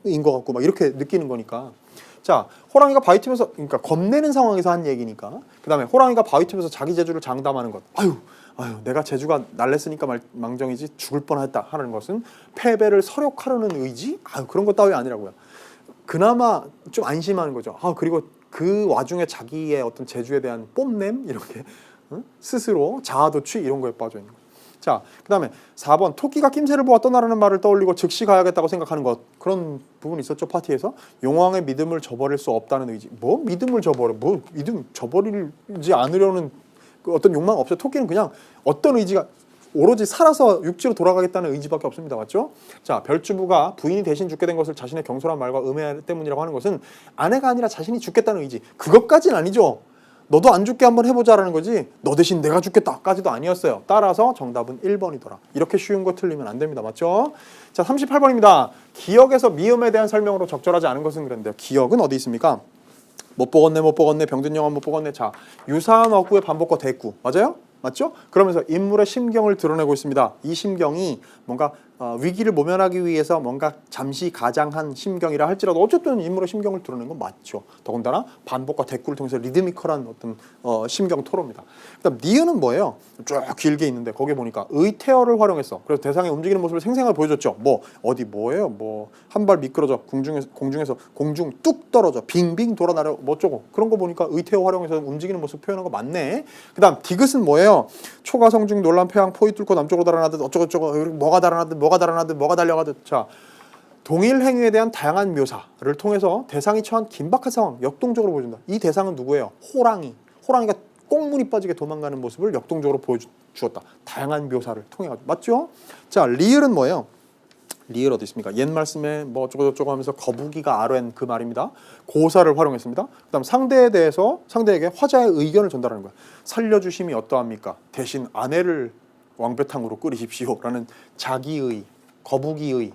인 것 같고 막 이렇게 느끼는 거니까. 자, 호랑이가 바위 틈에서, 그러니까 겁내는 상황에서 한 얘기니까. 그 다음에 호랑이가 바위 틈에서 자기 재주를 장담하는 것. 아유, 내가 재주가 날랬으니까 망정이지 죽을 뻔했다 하는 것은 패배를 서력하려는 의지? 그런 것 따위 아니라고요. 그나마 좀 안심하는 거죠. 그리고 그 와중에 자기의 어떤 재주에 대한 뽐냄 이렇게 스스로 자아도취 이런 거에 빠져 있는 거예요. 자, 그 다음에 4번 토끼가 낌새를 보아 떠나라는 말을 떠올리고 즉시 가야겠다고 생각하는 것. 그런 부분이 있었죠. 파티에서. 용왕의 믿음을 저버릴 수 없다는 의지. 뭐 믿음을 저버려. 뭐 믿음 저버리지 않으려는 그 어떤 욕망 없어요. 토끼는 그냥 어떤 의지가 오로지 살아서 육지로 돌아가겠다는 의지밖에 없습니다. 맞죠? 자, 별주부가 부인이 대신 죽게 된 것을 자신의 경솔한 말과 음해 때문이라고 하는 것은 아내가 아니라 자신이 죽겠다는 의지. 그것까지는 아니죠. 너도 안 죽게 한번 해보자라는 거지 너 대신 내가 죽겠다까지도 아니었어요. 따라서 정답은 1번이더라. 이렇게 쉬운 거 틀리면 안 됩니다. 맞죠? 자, 38번입니다. 기억에서 미음에 대한 설명으로 적절하지 않은 것은 그랬는데요. 기억은 어디 있습니까? 못 보겠네, 병든 영화 못 보겠네. 자, 유사한 어구의 반복과 대꾸. 맞아요? 맞죠? 그러면서 인물의 심경을 드러내고 있습니다. 이 심경이 뭔가 위기를 모면하기 위해서 뭔가 잠시 가장한 심경이라 할지라도 어쨌든 인물의 심경을 드러낸 건 맞죠. 더군다나 반복과 대꾸를 통해서 리드미컬한 어떤 심경 토로입니다. 그다음 니은은 뭐예요? 쭉 길게 있는데 거기에 보니까 의태어를 활용했어. 그래서 대상의 움직이는 모습을 생생하게 보여줬죠. 뭐예요? 한 발 미끄러져 공중에서 공중 뚝 떨어져 빙빙 돌아나려 뭐저고 그런 거 보니까 의태어 활용해서 움직이는 모습 표현한 거 맞네. 그다음 디귿은 뭐예요? 초가 성중 놀란 패양 포위 뚫고 남쪽으로 달아나듯 어쩌고저쩌고 뭐가 달아나듯 뭐가 달려가듯. 자, 동일 행위에 대한 다양한 묘사를 통해서 대상이 처한 긴박한 상황 역동적으로 보여준다. 이 대상은 누구예요? 호랑이가 꽁무니 빠지게 도망가는 모습을 역동적으로 보여주었다. 다양한 묘사를 통해 가지고. 맞죠? 자, 리을은 뭐예요? 리을 어디 있습니까? 옛 말씀에 뭐 어쩌고저쩌고 하면서 거북이가 아뢰는 그 말입니다. 고사를 활용했습니다. 그다음 상대에게 화자의 의견을 전달하는 거야. 살려주심이 어떠합니까? 대신 아내를 왕배탕으로 끓이십시오라는 자기의 거북이의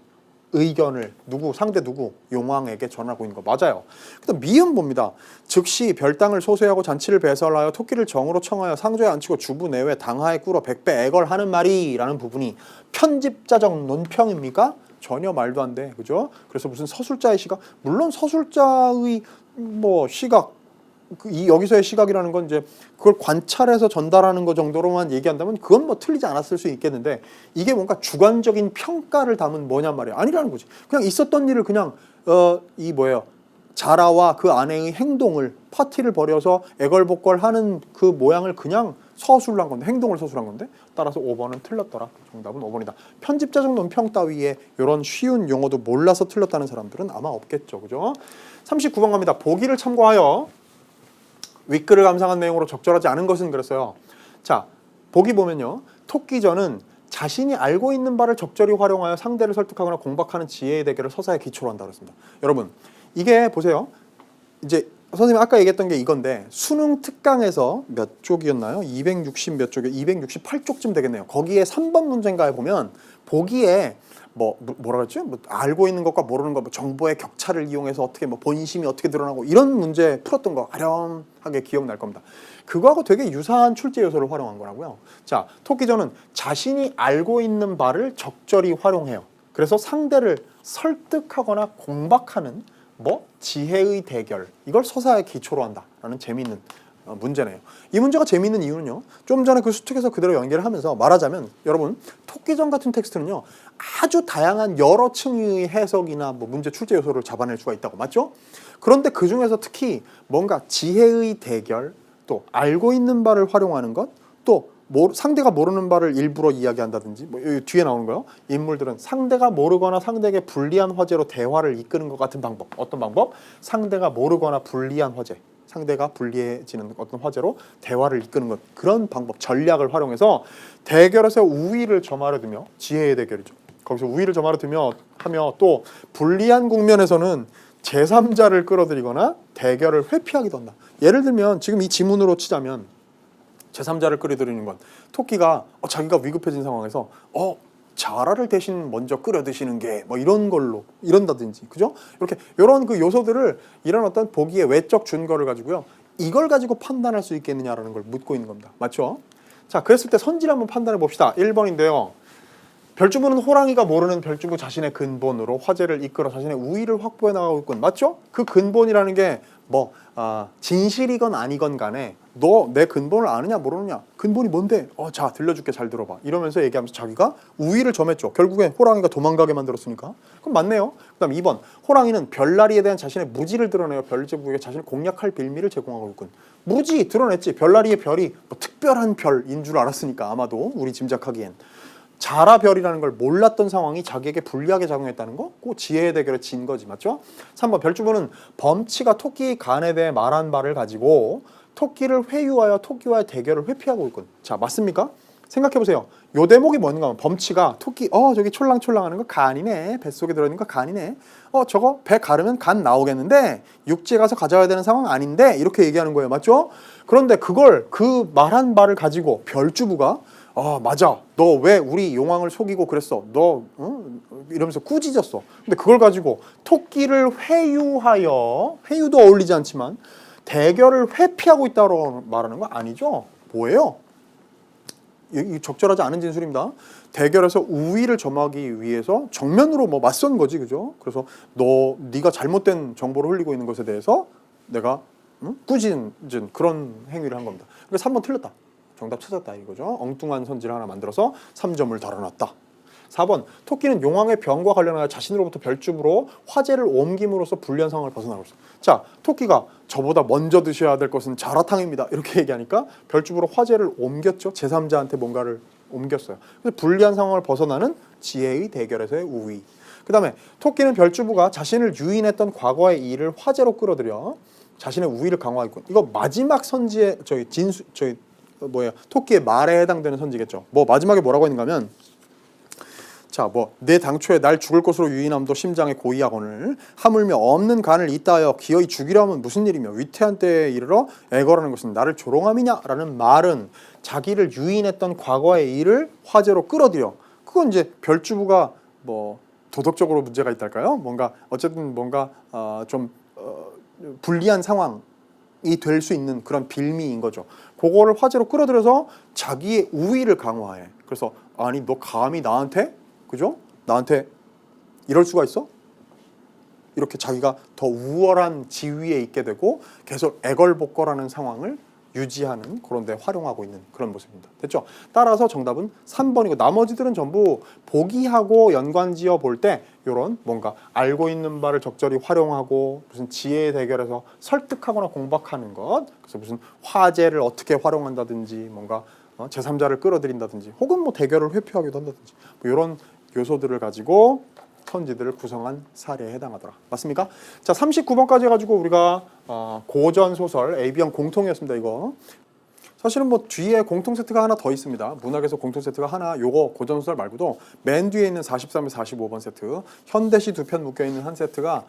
의견을 상대 누구? 용왕에게 전하고 있는 거 맞아요. 그다음 미음 봅니다. 즉시 별당을 소수하고 잔치를 배설하여 토끼를 정으로 청하여 상조에 앉히고 주부 내외 당하에 꿇어 백배 애걸하는 말이라는 부분이 편집자적 논평입니까? 전혀 말도 안 돼. 그죠? 그래서 무슨 서술자의 시각? 물론 서술자의 시각 여기서의 시각이라는 건 이제 그걸 관찰해서 전달하는 것 정도로만 얘기한다면 그건 틀리지 않았을 수 있겠는데 이게 뭔가 주관적인 평가를 담은 뭐냔 말이야. 아니라는 거지. 그냥 있었던 일을 그냥 자라와 그 아내의 행동을 파티를 벌여서 애걸복걸하는 그 모양을 그냥 서술한 건데 행동을 서술한 건데 따라서 5번은 틀렸더라. 정답은 5번이다. 편집자적 논평 따위에 이런 쉬운 용어도 몰라서 틀렸다는 사람들은 아마 없겠죠. 그죠? 39번 갑니다. 보기를 참고하여 윗글을 감상한 내용으로 적절하지 않은 것은 그랬어요. 자, 보기 보면요. 토끼전은 자신이 알고 있는 바를 적절히 활용하여 상대를 설득하거나 공박하는 지혜의 대결을 서사에 기초로 한다고 했습니다. 여러분, 이게 보세요. 이제 선생님이 아까 얘기했던 게 이건데 수능 특강에서 몇 쪽이었나요? 260 몇 쪽이요? 268쪽쯤 되겠네요. 거기에 3번 문제인가에 보면 보기에 뭐라 그랬지? 알고 있는 것과 모르는 것, 정보의 격차를 이용해서 어떻게 본심이 어떻게 드러나고 이런 문제 풀었던 거 아련하게 기억날 겁니다. 그거하고 되게 유사한 출제 요소를 활용한 거라고요. 자, 토끼전은 자신이 알고 있는 바를 적절히 활용해요. 그래서 상대를 설득하거나 공박하는 지혜의 대결 이걸 서사의 기초로 한다라는 재미있는 문제네요. 이 문제가 재미있는 이유는요. 좀 전에 그 수특에서 그대로 연결을 하면서 말하자면 여러분 토끼전 같은 텍스트는요. 아주 다양한 여러 층의 해석이나 문제 출제 요소를 잡아낼 수가 있다고. 맞죠? 그런데 그중에서 특히 뭔가 지혜의 대결 또 알고 있는 바를 활용하는 것 또 상대가 모르는 바를 일부러 이야기한다든지 여기 뒤에 나오는 거요. 인물들은 상대가 모르거나 상대에게 불리한 화제로 대화를 이끄는 것 같은 방법. 어떤 방법? 상대가 모르거나 불리한 화제. 상대가 불리해지는 어떤 화제로 대화를 이끄는 것. 그런 방법, 전략을 활용해서 대결에서 우위를 점하려 두며 지혜의 대결이죠. 거기서 우위를 점하려 두며 하며 또 불리한 국면에서는 제3자를 끌어들이거나 대결을 회피하기도 한다. 예를 들면 지금 이 지문으로 치자면 제3자를 끌어들이는 건 토끼가 자기가 위급해진 상황에서 자라를 대신 먼저 끌어 드시는 게 이런 걸로 이런다든지 그죠? 이런 그 요소들을 이런 어떤 보기의 외적 준거를 가지고요. 이걸 가지고 판단할 수 있겠느냐라는 걸 묻고 있는 겁니다. 맞죠? 자, 그랬을 때 선지를 한번 판단해 봅시다. 1번인데요. 별주부는 호랑이가 모르는 별주부 자신의 근본으로 화제를 이끌어 자신의 우위를 확보해 나가고 있군. 맞죠? 그 근본이라는 게 뭐 진실이건 아니건 간에 너 내 근본을 아느냐 모르느냐. 근본이 뭔데? 자 들려줄게 잘 들어봐. 이러면서 얘기하면서 자기가 우위를 점했죠. 결국엔 호랑이가 도망가게 만들었으니까. 그럼 맞네요. 그다음 2번 호랑이는 별나리에 대한 자신의 무지를 드러내어 별제부에게 자신을 공략할 빌미를 제공하고 있군. 무지 드러냈지. 별나리의 별이 뭐 특별한 별인 줄 알았으니까 아마도 우리 짐작하기엔. 자라별이라는 걸 몰랐던 상황이 자기에게 불리하게 작용했다는 거? 그 지혜의 대결에 진 거지. 맞죠? 3번 별주부는 범치가 토끼 간에 대해 말한 바를 가지고 토끼를 회유하여 토끼와의 대결을 회피하고 있군. 자, 맞습니까? 생각해보세요. 요 대목이 뭔가 하면 범치가 토끼 저기 촐랑촐랑하는 거 간이네. 뱃속에 들어있는 거 간이네. 저거 배 가르면 간 나오겠는데 육지에 가서 가져와야 되는 상황 아닌데 이렇게 얘기하는 거예요. 맞죠? 그런데 그걸 그 말한 바를 가지고 별주부가 맞아. 너 왜 우리 용왕을 속이고 그랬어? 너 이러면서 꾸짖었어. 근데 그걸 가지고 토끼를 회유하여 회유도 어울리지 않지만 대결을 회피하고 있다고 말하는 거 아니죠? 뭐예요? 이 적절하지 않은 진술입니다. 대결에서 우위를 점하기 위해서 정면으로 뭐 맞선 거지, 그죠? 그래서 네가 잘못된 정보를 흘리고 있는 것에 대해서 내가 꾸짖은 그런 행위를 한 겁니다. 그래서 3번 틀렸다. 정답 찾았다 이거죠. 엉뚱한 선지를 하나 만들어서 3점을 달아놨다. 4번 토끼는 용왕의 병과 관련하여 자신으로부터 별주부로 화제를 옮김으로써 불리한 상황을 벗어나고 있어. 자, 토끼가 저보다 먼저 드셔야 될 것은 자라탕입니다. 이렇게 얘기하니까 별주부로 화제를 옮겼죠. 제3자한테 뭔가를 옮겼어요. 그래서 불리한 상황을 벗어나는 지혜의 대결에서의 우위. 그 다음에 토끼는 별주부가 자신을 유인했던 과거의 일을 화제로 끌어들여 자신의 우위를 강화했군. 이거 마지막 선지의 토끼의 말에 해당되는 선지겠죠. 뭐 마지막에 뭐라고 했는가 하면 자, 내 당초에 날 죽을 것으로 유인함도 심장에 고의하거늘 하물며 없는 간을 이따하여 기어이 죽이려 하면 무슨 일이며 위태한 때에 이르러 애걸하는 것은 나를 조롱함이냐? 라는 말은 자기를 유인했던 과거의 일을 화제로 끌어들여. 그건 이제 별주부가 도덕적으로 문제가 있달까요? 어쨌든 좀 불리한 상황이 될 수 있는 그런 빌미인 거죠. 그거를 화제로 끌어들여서 자기의 우위를 강화해. 그래서 아니 너 감히 나한테 그죠? 나한테 이럴 수가 있어? 이렇게 자기가 더 우월한 지위에 있게 되고 계속 애걸복걸하는 상황을 유지하는 그런 데 활용하고 있는 그런 모습입니다. 됐죠? 따라서 정답은 3번이고 나머지들은 전부 보기하고 연관지어 볼 때 이런 뭔가 알고 있는 바를 적절히 활용하고 무슨 지혜의 대결에서 설득하거나 공박하는 것, 그래서 무슨 화제를 어떻게 활용한다든지 뭔가 제3자를 끌어들인다든지 혹은 뭐 대결을 회피하기도 한다든지 이런 요소들을 가지고 선지들을 구성한 사례에 해당하더라. 맞습니까? 자, 39번까지 해가지고 우리가 고전 소설 AB형 공통이었습니다. 이거 사실은 뒤에 공통 세트가 하나 더 있습니다. 문학에서 공통 세트가 하나, 요거 고전 소설 말고도 맨 뒤에 있는 43에 45번 세트, 현대시 두 편 묶여 있는 한 세트가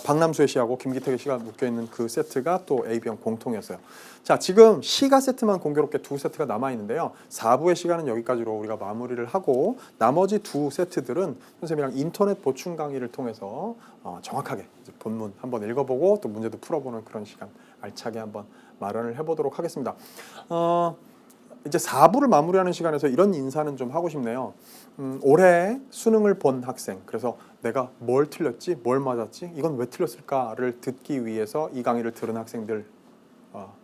박남수의 시하고 김기택의 시가 묶여 있는 그 세트가 또 AB형 공통이었어요. 자, 지금 시가 세트만 공교롭게 두 세트가 남아 있는데요. 4부의 시간은 여기까지로 우리가 마무리를 하고 나머지 두 세트들은 선생님이랑 인터넷 보충 강의를 통해서 정확하게 이제 본문 한번 읽어보고 또 문제도 풀어보는 그런 시간 알차게 한번 마련을 해보도록 하겠습니다. 이제 4부를 마무리하는 시간에서 이런 인사는 좀 하고 싶네요. 올해 수능을 본 학생, 그래서 내가 뭘 틀렸지, 뭘 맞았지, 이건 왜 틀렸을까를 듣기 위해서 이 강의를 들은 학생들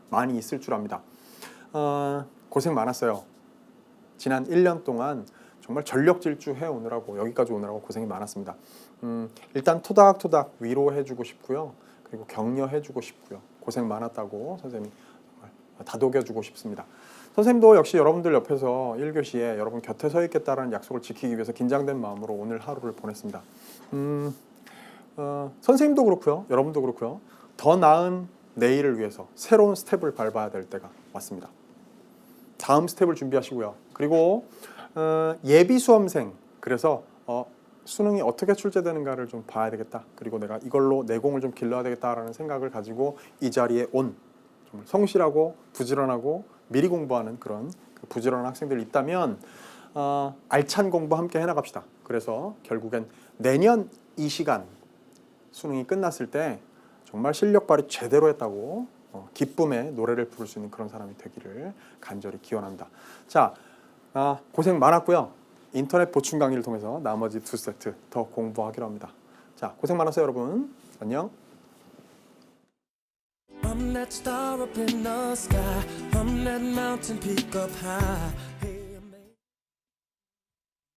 많이 있을 줄 압니다. 고생 많았어요. 지난 1년 동안 정말 전력 질주해 오느라고 여기까지 오느라고 고생이 많았습니다. 일단 토닥토닥 위로해주고 싶고요. 그리고 격려해주고 싶고요. 고생 많았다고 선생님이 다독여주고 싶습니다. 선생님도 역시 여러분들 옆에서 1교시에 여러분 곁에 서 있겠다라는 약속을 지키기 위해서 긴장된 마음으로 오늘 하루를 보냈습니다. 선생님도 그렇고요. 여러분도 그렇고요. 더 나은 내일을 위해서 새로운 스텝을 밟아야 될 때가 왔습니다. 다음 스텝을 준비하시고요. 그리고 예비 수험생, 그래서 수능이 어떻게 출제되는가를 좀 봐야 되겠다. 그리고 내가 이걸로 내공을 좀 길러야 되겠다라는 생각을 가지고 이 자리에 온 좀 성실하고 부지런하고 미리 공부하는 그런 부지런한 학생들이 있다면 알찬 공부 함께 해나갑시다. 그래서 결국엔 내년 이 시간 수능이 끝났을 때 정말 실력 발휘 제대로 했다고 기쁨의 노래를 부를 수 있는 그런 사람이 되기를 간절히 기원합니다. 자, 고생 많았고요. 인터넷 보충 강의를 통해서 나머지 2세트 더 공부하기로 합니다. 자, 고생 많았어요, 여러분. 안녕. I'm that star up in the sky. I'm that mountain peak up high. Hey.